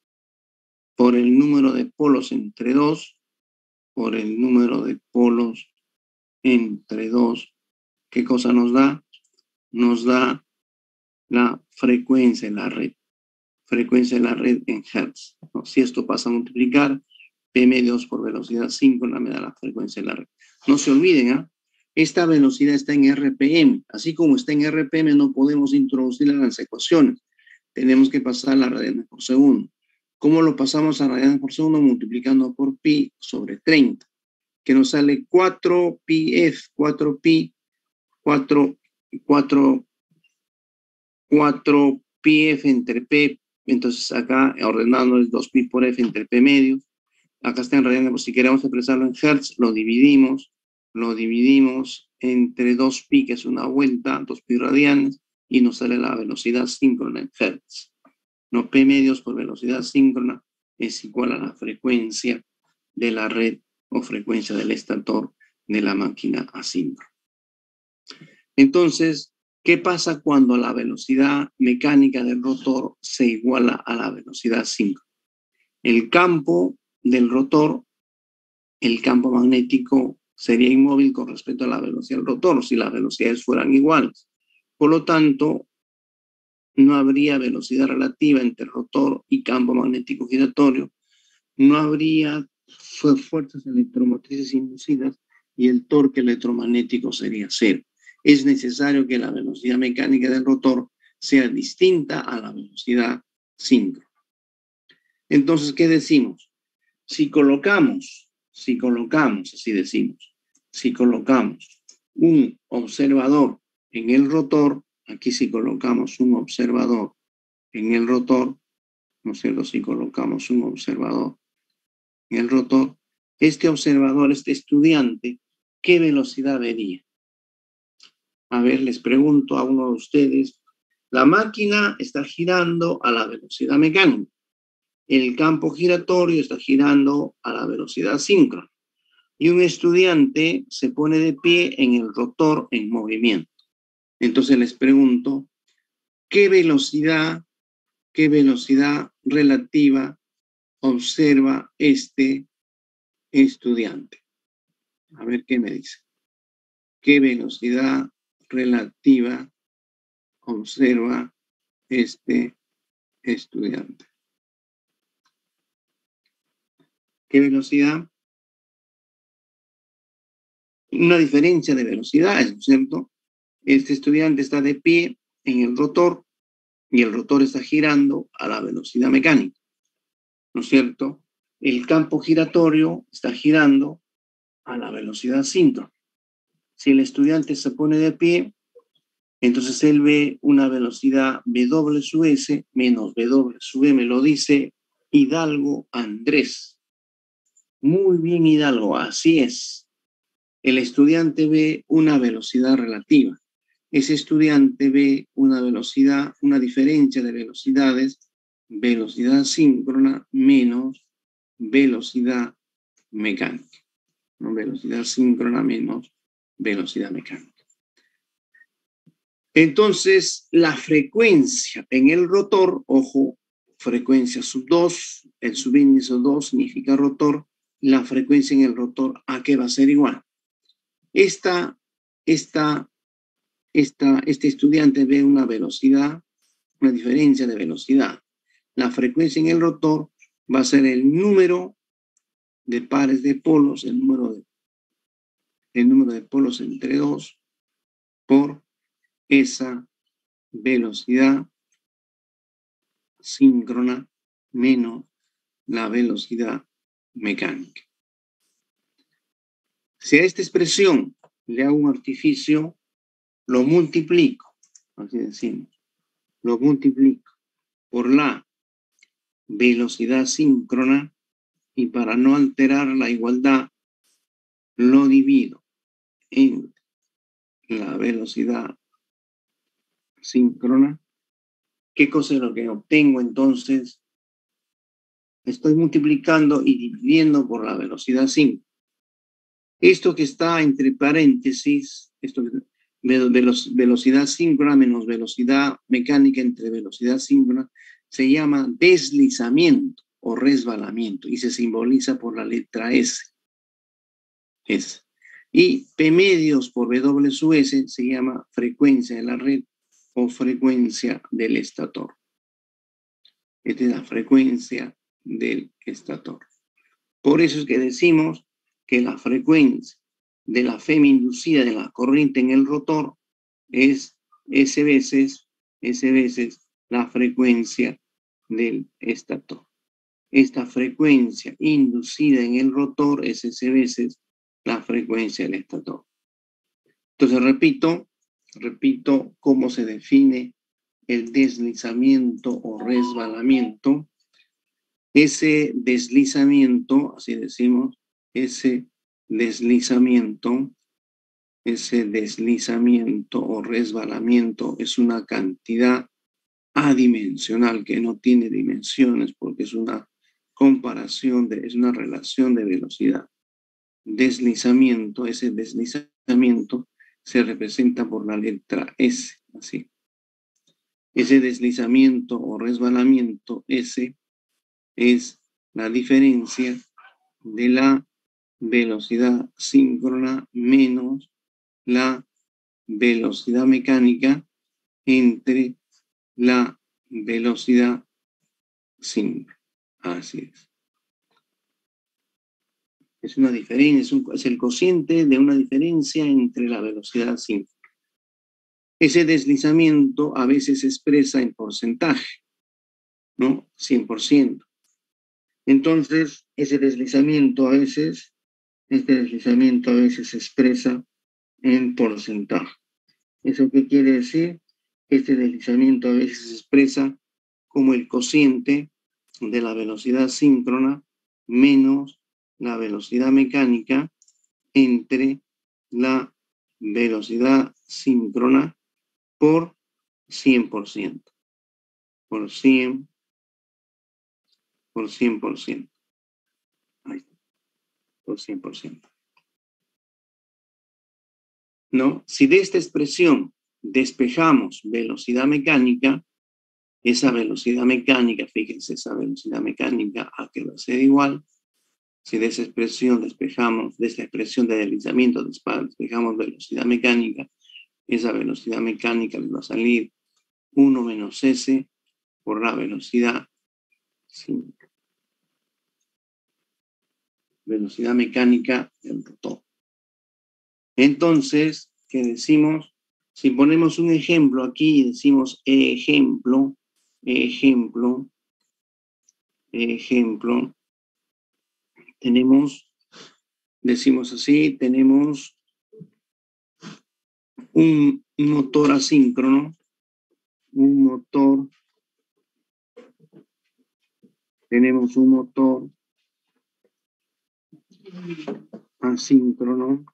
por el número de polos entre 2, ¿qué cosa nos da? Nos da la frecuencia en la red. Frecuencia en la red en hertz, ¿no? Si esto pasa a multiplicar, P medios por velocidad síncrona me da la frecuencia en la red. No se olviden, esta velocidad está en RPM. Así como está en RPM, no podemos introducirla en las ecuaciones. Tenemos que pasar a radianes por segundo. ¿Cómo lo pasamos a radianes por segundo? Multiplicando por pi sobre 30, que nos sale 4πf, 4πf entre p. Entonces acá ordenando es 2pi por f entre p medios. Acá está en radianes, pues si queremos expresarlo en hertz, lo dividimos entre 2pi, que es una vuelta, 2pi radianes, y nos sale la velocidad síncrona en hertz. No, p medios por velocidad síncrona es igual a la frecuencia de la red o frecuencia del estator de la máquina asíncrona. Entonces, ¿qué pasa cuando la velocidad mecánica del rotor se iguala a la velocidad síncrona? El campo del rotor, el campo magnético, sería inmóvil con respecto a la velocidad del rotor si las velocidades fueran iguales. Por lo tanto, no habría velocidad relativa entre rotor y campo magnético giratorio, no habría fuerzas electromotrices inducidas y el torque electromagnético sería cero. Es necesario que la velocidad mecánica del rotor sea distinta a la velocidad síncrona. Entonces, ¿qué decimos? Si colocamos, así decimos, si colocamos un observador en el rotor, aquí si colocamos un observador en el rotor, ¿no es cierto? Si colocamos un observador en el rotor, este observador, este estudiante, ¿qué velocidad vería? A ver, les pregunto a uno de ustedes, la máquina está girando a la velocidad mecánica. El campo giratorio está girando a la velocidad síncrona. Y un estudiante se pone de pie en el rotor en movimiento. Entonces les pregunto, ¿qué velocidad relativa observa este estudiante? A ver qué me dice. ¿Qué velocidad relativa observa este estudiante? ¿Qué velocidad? Una diferencia de velocidad, ¿es cierto? Este estudiante está de pie en el rotor y el rotor está girando a la velocidad mecánica, ¿no es cierto? El campo giratorio está girando a la velocidad síncrona. Si el estudiante se pone de pie, entonces él ve una velocidad W sub S menos W sub M, lo dice Hidalgo Andrés. Muy bien, Hidalgo, así es. El estudiante ve una velocidad relativa. Ese estudiante ve una velocidad, una diferencia de velocidades, velocidad síncrona menos velocidad mecánica. ¿No? Velocidad síncrona menos velocidad mecánica. Entonces, la frecuencia en el rotor, ojo, frecuencia sub 2, el subíndice 2 significa rotor, la frecuencia en el rotor, ¿a qué va a ser igual? Este estudiante ve una velocidad, una diferencia de velocidad. La frecuencia en el rotor va a ser el número de pares de polos, el número de polos entre 2 por esa velocidad síncrona menos la velocidad mecánica. Si a esta expresión le hago un artificio, lo multiplico, así decimos, lo multiplico por la velocidad síncrona y para no alterar la igualdad, lo divido en la velocidad síncrona. ¿Qué cosa es lo que obtengo entonces? Estoy multiplicando y dividiendo por la velocidad síncrona. Esto que está entre paréntesis, velocidad síncrona menos velocidad mecánica entre velocidad síncrona, se llama deslizamiento o resbalamiento y se simboliza por la letra S. S. Y P medios por W sub S se llama frecuencia de la red o frecuencia del estator. Esta es la frecuencia del estator. Por eso es que decimos que la frecuencia de la FEM inducida de la corriente en el rotor es S veces la frecuencia del estator. Esta frecuencia inducida en el rotor es S veces la frecuencia del estator. Entonces repito cómo se define el deslizamiento o resbalamiento. Ese deslizamiento, así decimos, ese deslizamiento o resbalamiento es una cantidad adimensional que no tiene dimensiones porque es una comparación, es una relación de velocidad. Ese deslizamiento se representa por la letra S, así. Ese deslizamiento o resbalamiento, S, es la diferencia de la velocidad síncrona menos la velocidad mecánica entre la velocidad síncrona. Así es. Es una diferencia, es el cociente de una diferencia entre la velocidad síncrona. Ese deslizamiento a veces se expresa en porcentaje, ¿no? 100%. Entonces, este deslizamiento a veces se expresa en porcentaje. ¿Eso qué quiere decir? Este deslizamiento a veces se expresa como el cociente de la velocidad síncrona menos la velocidad mecánica entre la velocidad síncrona por 100%. Por 100%. Ahí está. Por 100%. ¿No? Si de esta expresión despejamos velocidad mecánica, esa velocidad mecánica, fíjense, esa velocidad mecánica a que va a ser igual, si de esa expresión despejamos, de esta expresión de deslizamiento despejamos velocidad mecánica, esa velocidad mecánica les va a salir 1 menos S por la velocidad síncrona. Velocidad mecánica del rotor. Entonces, ¿qué decimos? Si ponemos un ejemplo aquí y decimos ejemplo, decimos así, tenemos un motor asíncrono, tenemos un motor asíncrono,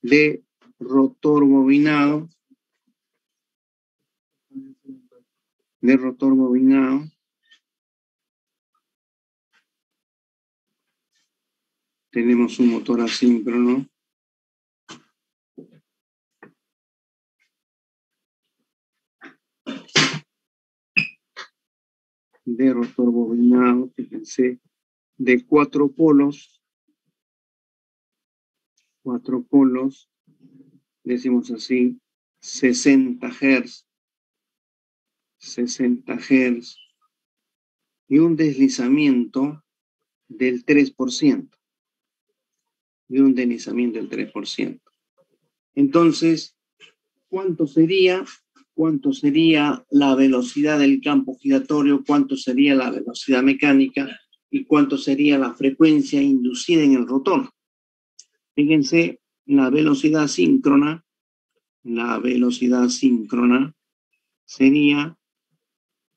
de rotor bobinado, tenemos un motor asíncrono de rotor bobinado, fíjense, de 4 polos, decimos así, 60 Hz, y un deslizamiento del 3%. De un deslizamiento del 3%. Entonces, ¿cuánto sería la velocidad del campo giratorio? ¿Cuánto sería la velocidad mecánica? ¿Y cuánto sería la frecuencia inducida en el rotor? Fíjense, la velocidad síncrona sería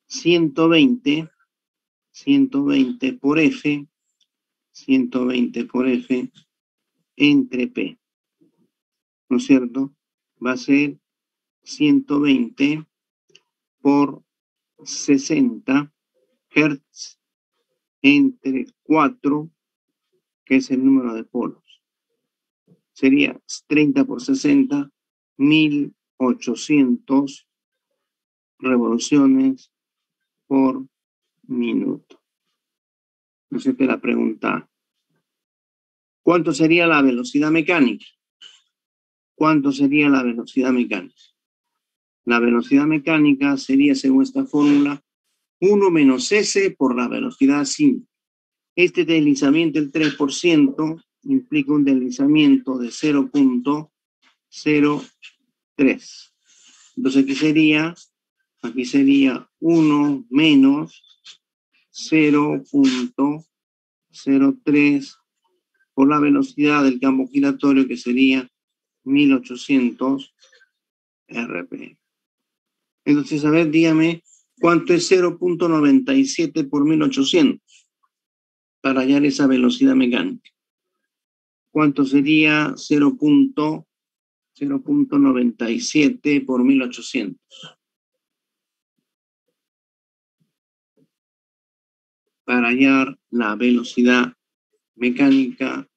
120 por F, 120 por F entre P, ¿no es cierto? Va a ser 120 por 60 Hz entre 4, que es el número de polos. Sería 30 por 60, 1800 revoluciones por minuto. No sé qué la pregunta. ¿Cuánto sería la velocidad mecánica? ¿Cuánto sería la velocidad mecánica? La velocidad mecánica sería, según esta fórmula, 1 menos S por la velocidad sin. Este deslizamiento del 3% implica un deslizamiento de 0.03. Entonces aquí sería 1 menos 0.03 por la velocidad del campo giratorio, que sería 1800 RPM. Entonces, a ver, dígame, ¿cuánto es 0.97 por 1800 para hallar esa velocidad mecánica? ¿Cuánto sería 0.97 por 1800? Para hallar la velocidad mecánica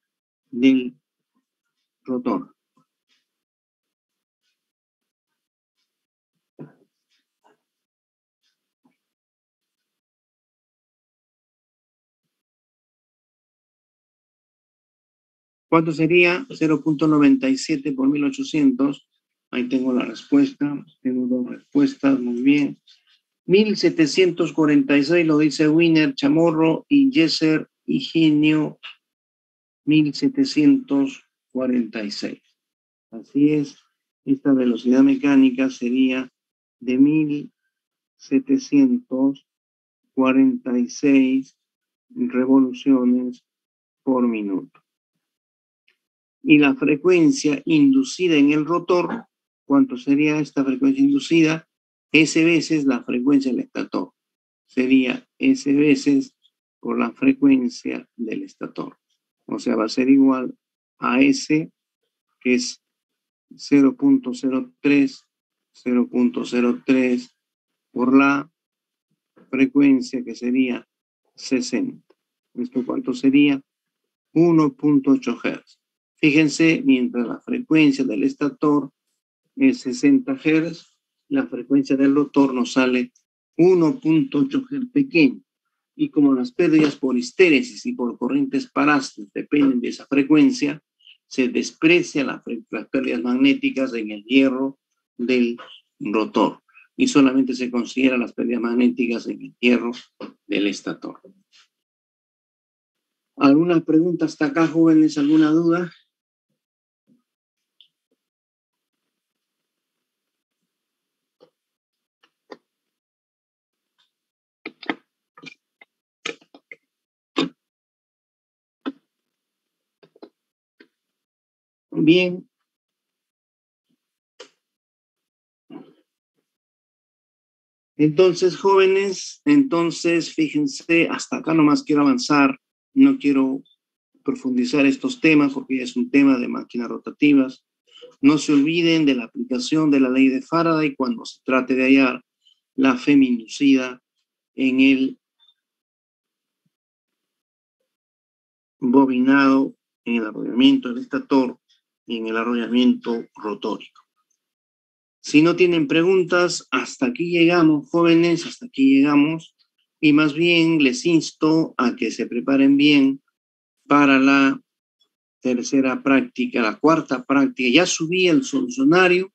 del rotor. ¿Cuánto sería 0.97 por 1800? Ahí tengo la respuesta. Tengo dos respuestas, muy bien. 1746 lo dice Wiener Chamorro y Yeser Higinio, 1746. Así es, esta velocidad mecánica sería de 1746 revoluciones por minuto. Y la frecuencia inducida en el rotor, ¿cuánto sería esta frecuencia inducida? S veces la frecuencia del estator. Sería S veces por la frecuencia del estator. O sea, va a ser igual a S, que es 0.03 por la frecuencia, que sería 60. ¿Esto cuánto sería? 1.8 Hz. Fíjense, mientras la frecuencia del estator es 60 Hz, la frecuencia del rotor nos sale 1.8 Hz pequeño. Y como las pérdidas por histéresis y por corrientes parásitales dependen de esa frecuencia, se desprecia las pérdidas magnéticas en el hierro del rotor y solamente se considera las pérdidas magnéticas en el hierro del estator. ¿Alguna pregunta hasta acá, jóvenes? ¿Alguna duda? Bien. Entonces, jóvenes, fíjense, hasta acá nomás quiero avanzar, no quiero profundizar estos temas porque ya es un tema de máquinas rotativas. No se olviden de la aplicación de la ley de Faraday cuando se trate de hallar la feminucida en el bobinado, en el arrollamiento del estator y en el arrollamiento rotórico. Si no tienen preguntas, hasta aquí llegamos, jóvenes, hasta aquí llegamos. Y más bien les insto a que se preparen bien para la tercera práctica, la cuarta práctica. Ya subí el solucionario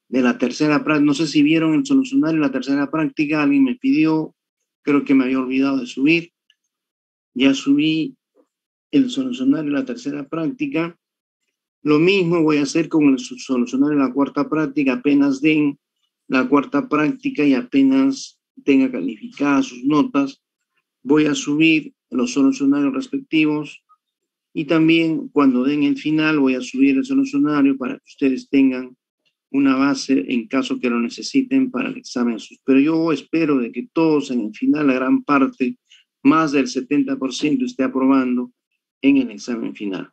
de la tercera práctica. No sé si vieron el solucionario de la tercera práctica. Alguien me pidió, creo que me había olvidado de subir. Ya subí el solucionario de la tercera práctica. Lo mismo voy a hacer con el solucionario de la cuarta práctica, apenas den la cuarta práctica y apenas tenga calificadas sus notas, voy a subir los solucionarios respectivos y también cuando den el final voy a subir el solucionario para que ustedes tengan una base en caso que lo necesiten para el examen. Pero yo espero de que todos en el final, la gran parte, más del 70% esté aprobando en el examen final.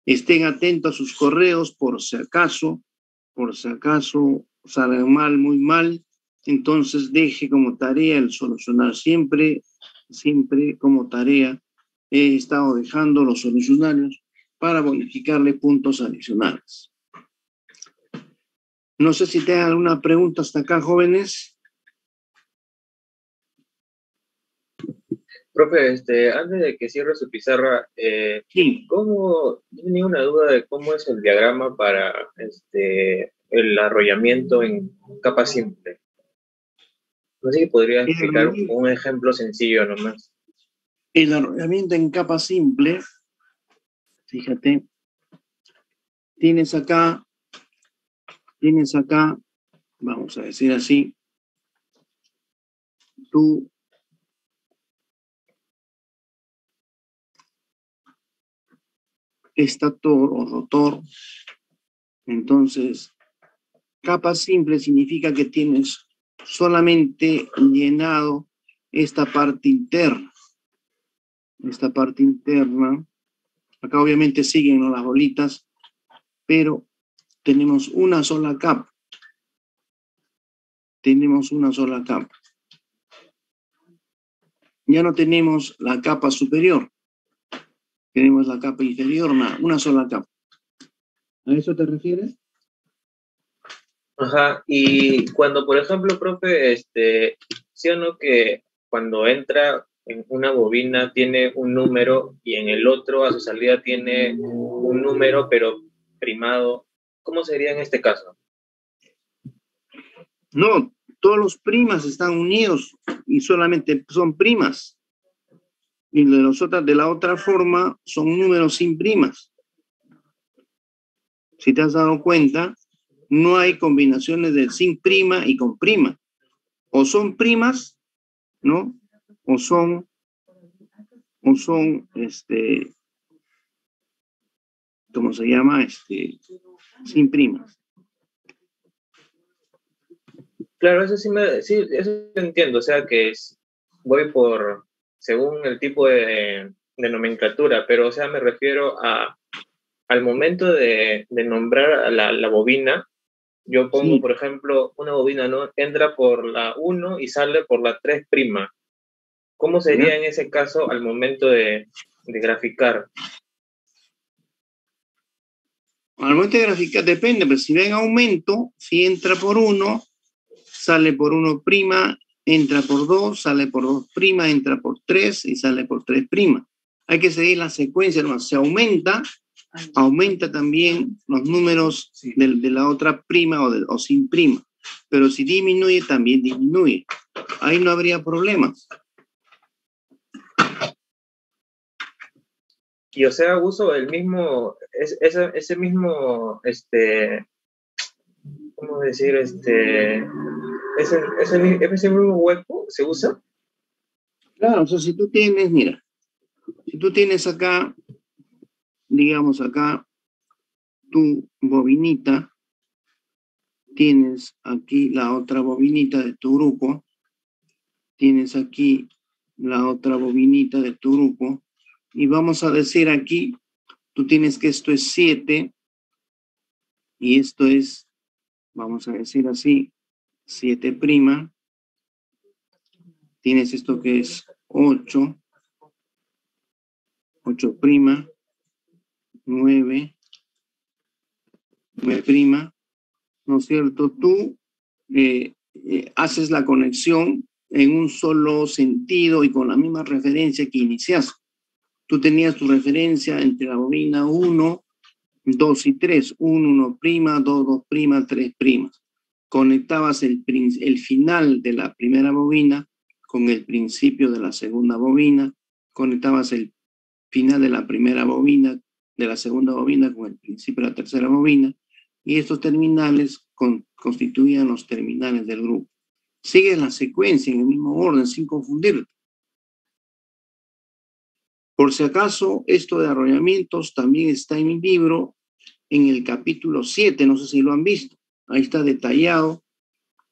Estén atentos a sus correos por si acaso salgan mal, muy mal, entonces deje como tarea el solucionar. Siempre como tarea he estado dejando los solucionarios para bonificarle puntos adicionales. No sé si tengan alguna pregunta hasta acá, jóvenes. Profe, antes de que cierre su pizarra, Sí. Tenía una duda de cómo es el diagrama para el arrollamiento en capa simple. No sé si podría explicar un ejemplo sencillo nomás. El arrollamiento en capa simple, fíjate, tienes acá, vamos a decir así, tú estator o rotor. Entonces, capa simple significa que tienes solamente llenado esta parte interna. Esta parte interna. Acá obviamente siguen, ¿no?, las bolitas, pero tenemos una sola capa. Tenemos una sola capa. Ya no tenemos la capa superior. Tenemos la capa inferior, una sola capa. ¿A eso te refieres? Ajá, y cuando, por ejemplo, profe, ¿sí o no que cuando entra en una bobina tiene un número y en el otro a su salida tiene un número pero primado? ¿Cómo sería en este caso? No, todos los primas están unidos y solamente son primas. Y de la otra forma son números sin primas. Si te has dado cuenta, no hay combinaciones de sin prima y con prima. O son primas, ¿no? O son, ¿cómo se llama? Sin primas. Claro, eso lo entiendo, o sea que voy según el tipo de nomenclatura, pero o sea, me refiero al momento de nombrar a la bobina. Yo pongo, Sí. por ejemplo, una bobina, ¿no? Entra por la 1 y sale por la 3'. ¿Cómo sería en ese caso al momento de graficar? Al momento de graficar depende, pero si ven aumento, si entra por 1, sale por 1', entra por 2, sale por 2', entra por 3 y sale por 3'. Hay que seguir la secuencia, ¿no? Se aumenta también los números de la otra prima o sin prima. Pero si disminuye, también disminuye. Ahí no habría problema. Y o sea, uso el mismo, ese mismo, ¿cómo decir? Ese mismo hueco se usa. Claro, o sea, si tú tienes, mira, si tú tienes acá, digamos acá, tu bobinita, tienes aquí la otra bobinita de tu grupo, tienes aquí la otra bobinita de tu grupo, y vamos a decir aquí, tú tienes que esto es 7, y esto es, vamos a decir así, 7', tienes esto que es 8', 9, 9', ¿no es cierto? Tú haces la conexión en un solo sentido y con la misma referencia que iniciaste. Tú tenías tu referencia entre la bobina 1, 2 y 3, 1, 1', 2, 2', 3'. Conectabas el final de la primera bobina con el principio de la segunda bobina, conectabas el final de la primera bobina, de la segunda bobina con el principio de la tercera bobina, y estos terminales constituían los terminales del grupo. Sigue la secuencia en el mismo orden, sin confundirlo. Por si acaso, esto de arrollamientos también está en mi libro, en el capítulo 7, no sé si lo han visto. Ahí está detallado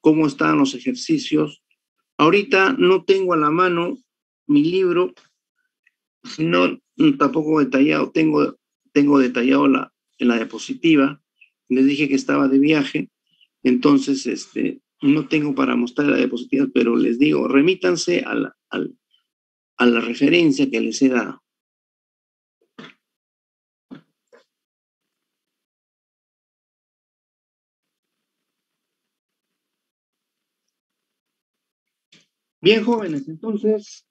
cómo están los ejercicios. Ahorita no tengo a la mano mi libro, no, tampoco detallado, tengo detallado en la diapositiva. Les dije que estaba de viaje, entonces no tengo para mostrar la diapositiva, pero les digo, remítanse a la referencia que les he dado. Bien, jóvenes, entonces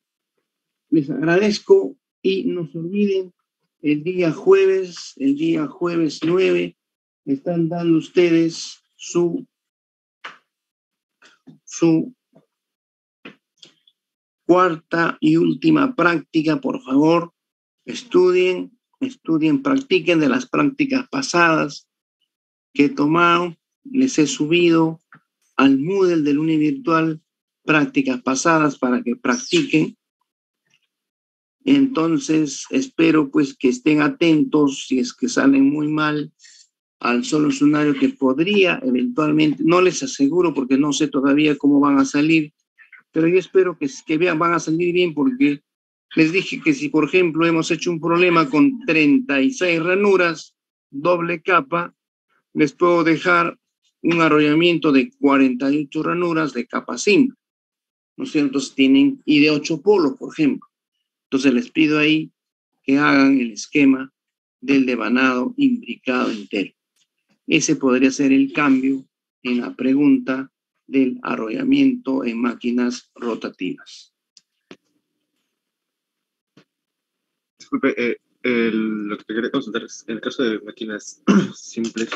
les agradezco y no se olviden, el día jueves 9, están dando ustedes su cuarta y última práctica. Por favor, estudien, practiquen de las prácticas pasadas que he tomado. Les he subido al Moodle del Uni Virtual prácticas pasadas para que practiquen. Entonces, espero pues que estén atentos si es que salen muy mal al solucionario que podría eventualmente, no les aseguro porque no sé todavía cómo van a salir, pero yo espero que vean, van a salir bien, porque les dije que si, por ejemplo, hemos hecho un problema con 36 ranuras, doble capa, les puedo dejar un arrollamiento de 48 ranuras de capa simple, ¿no es cierto? Tienen, y de 8 polos, por ejemplo. Entonces les pido ahí que hagan el esquema del devanado imbricado entero. Ese podría ser el cambio en la pregunta del arrollamiento en máquinas rotativas. Disculpe, lo que te quería consultar es, en el caso de máquinas simples,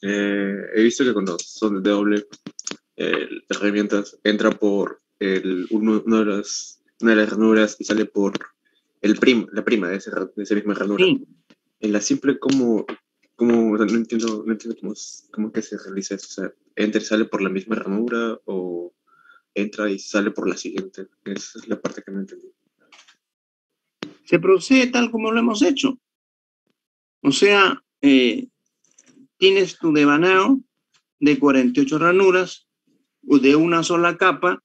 he visto que cuando son de doble, las herramientas entra por una de las ranuras y sale por la prima de esa misma ranura. Sí. En la simple, ¿cómo? O sea, no entiendo cómo que se realiza eso. O sea, entra y sale por la misma ranura o entra y sale por la siguiente. Esa es la parte que no entendí. Se procede tal como lo hemos hecho. O sea, tienes tu devanado de 48 ranuras de una sola capa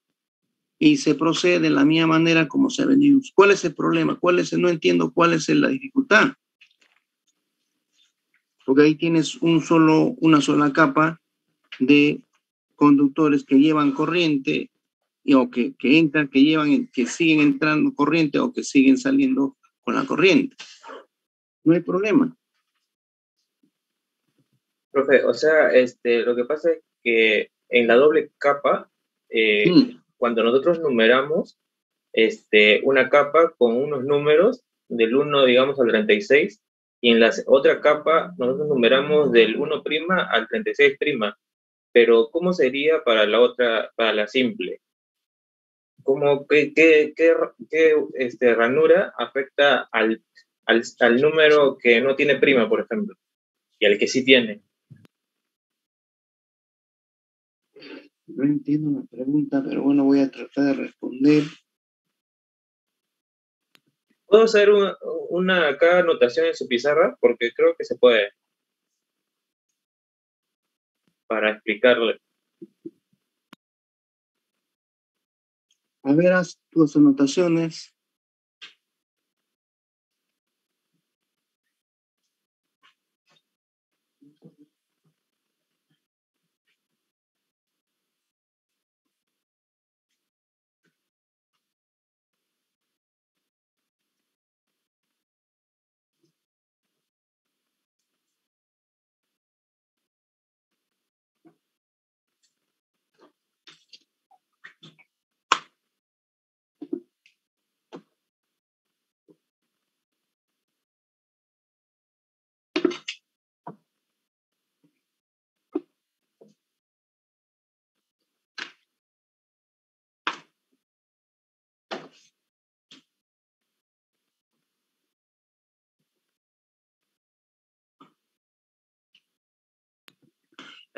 y se procede de la misma manera como se ha venido. ¿Cuál es el problema? No entiendo cuál es la dificultad. Porque ahí tienes una sola capa de conductores que llevan corriente o que entran, que siguen entrando corriente o que siguen saliendo con la corriente. No hay problema. Profe, o sea, lo que pasa es que en la doble capa, cuando nosotros numeramos una capa con unos números del 1, digamos, al 36, y en la otra capa nosotros numeramos del 1' al 36', pero ¿cómo sería para la otra, para la simple? ¿Qué ranura afecta al número que no tiene prima, por ejemplo, y al que sí tiene? No entiendo la pregunta, pero bueno, voy a tratar de responder. ¿Puedo hacer una acá anotación en su pizarra? Porque creo que se puede. Para explicarle. A ver, haz tus anotaciones.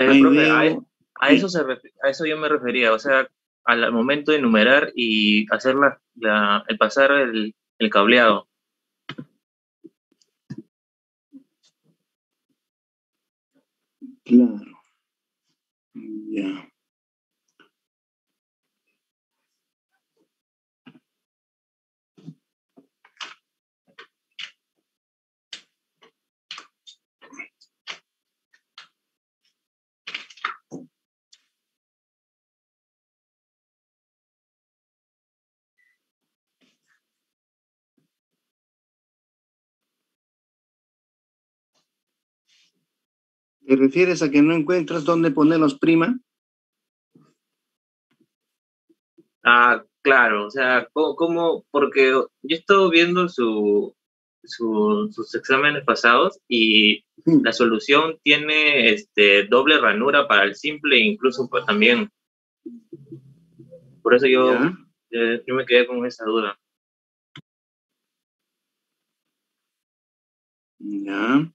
Ahí Profe, veo, a eso a eso yo me refería, o sea, al momento de enumerar y hacer el pasar el cableado. claro, ya. ¿Te refieres a que no encuentras dónde ponerlos, prima? Ah, claro, o sea, porque yo he estado viendo sus exámenes pasados y la solución tiene doble ranura para el simple e incluso pues, también. Por eso Ya, yo me quedé con esa duda. ya.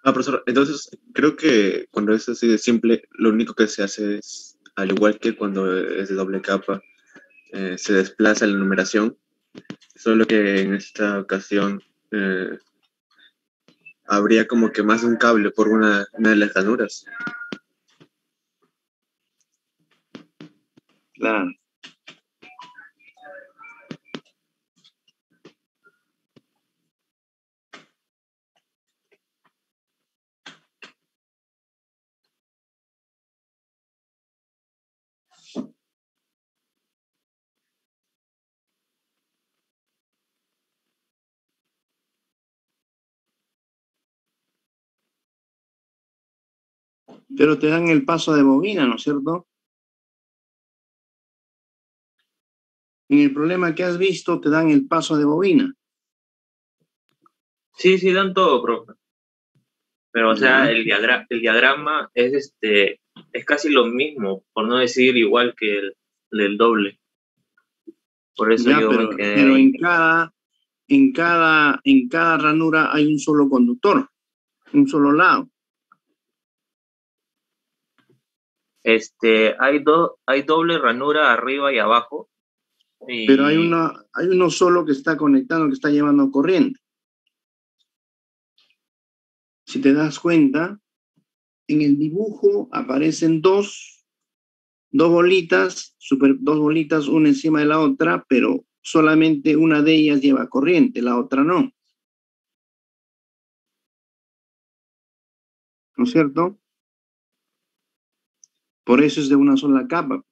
Profesor, entonces creo que cuando es así de simple, lo único que se hace es, al igual que cuando es de doble capa, se desplaza la numeración, solo que en esta ocasión habría como que más de un cable por una de las ranuras. Claro. Pero te dan el paso de bobina, ¿no es cierto? En el problema que has visto, te dan el paso de bobina. Sí, sí, dan todo, profe. Pero, o sea, Ya, el diagrama es casi lo mismo, por no decir igual que el del doble. Por eso ya, yo me quedé pero ahí. en cada ranura hay un solo conductor, un solo lado. Hay doble ranura arriba y abajo. Pero Y hay uno solo que está conectando, que está llevando corriente. Si te das cuenta, en el dibujo aparecen dos bolitas, dos bolitas una encima de la otra, pero solamente una de ellas lleva corriente, la otra no. ¿No es cierto? Por eso es de una sola capa.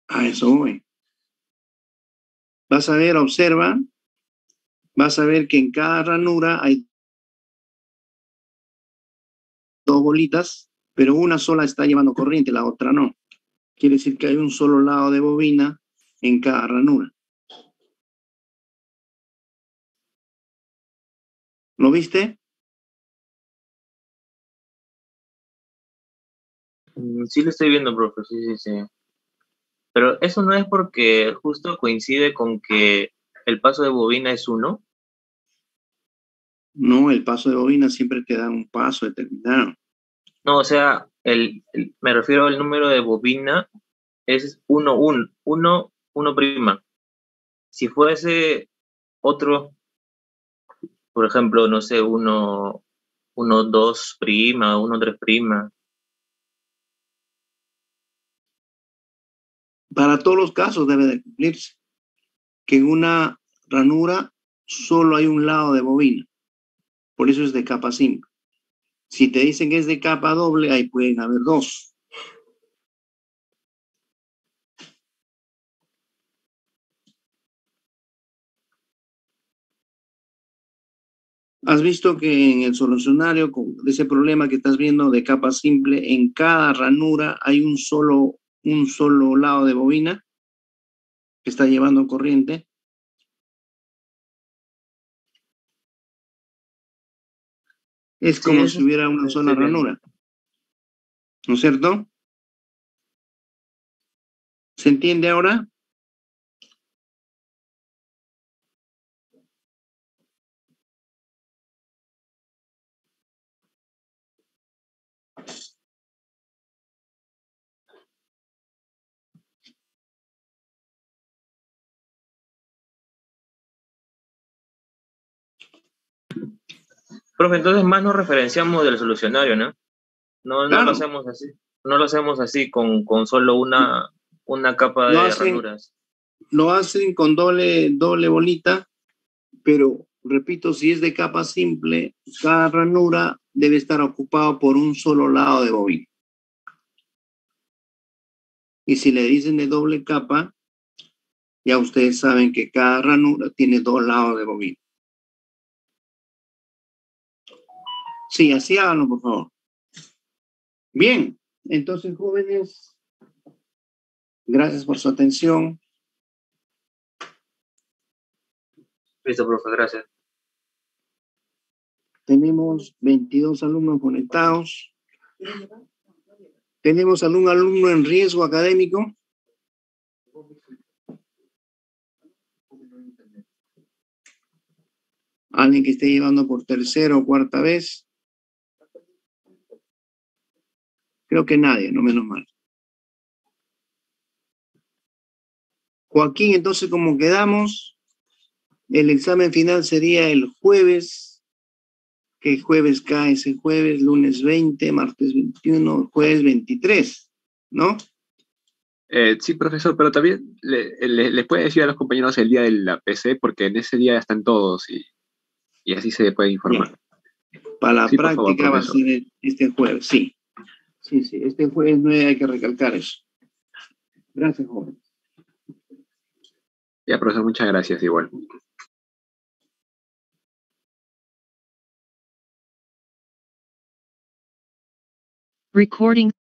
A eso voy. Vas a ver, observa, vas a ver que en cada ranura hay dos bolitas, pero una sola está llevando corriente, la otra no. Quiere decir que hay un solo lado de bobina en cada ranura. ¿Lo viste? sí lo estoy viendo, profe, sí, sí, sí. Pero eso no es porque justo coincide con que el paso de bobina es 1. No, el paso de bobina siempre te da un paso determinado. No, o sea, me refiero al número de bobina es 1 prima. Si fuese otro, por ejemplo, no sé, 2 prima, 3 prima. Para todos los casos debe de cumplirse que en una ranura solo hay un lado de bobina. Por eso es de capa simple. Si te dicen que es de capa doble, ahí pueden haber dos. Has visto que en el solucionario de ese problema que estás viendo de capa simple, en cada ranura hay un solo lado de bobina que está llevando corriente. Es Sí, como eso si hubiera una sola estoy viendo. ranura. ¿No es cierto? ¿Se entiende ahora? Profe, entonces más nos referenciamos del solucionario, ¿no? No, no lo Claro, hacemos así. No lo hacemos así con solo una capa lo de hacen, ranuras. lo hacen con doble bolita, pero repito, si es de capa simple, cada ranura debe estar ocupado por un solo lado de bobina. Y si le dicen de doble capa, ya ustedes saben que cada ranura tiene dos lados de bobina. Sí, así háganlo, por favor. Bien, entonces, jóvenes, gracias por su atención. Listo, profe, gracias. Tenemos 22 alumnos conectados. ¿Tenemos algún alumno en riesgo académico? ¿Alguien que esté llevando por tercera o cuarta vez? Creo que nadie, no, menos mal. Joaquín, entonces, como quedamos, el examen final sería el jueves. ¿Qué jueves cae ese jueves? Lunes 20, martes 21, jueves 23, ¿no? Sí, profesor, pero también les puede decir a los compañeros el día de la PC, porque en ese día están todos y así se puede informar. Ya. Para la Sí, por favor, práctica va a profesor. ser este jueves, sí. Sí, este jueves 9 hay que recalcar eso. Gracias, joven. Ya, profesor, muchas gracias, igual. Recording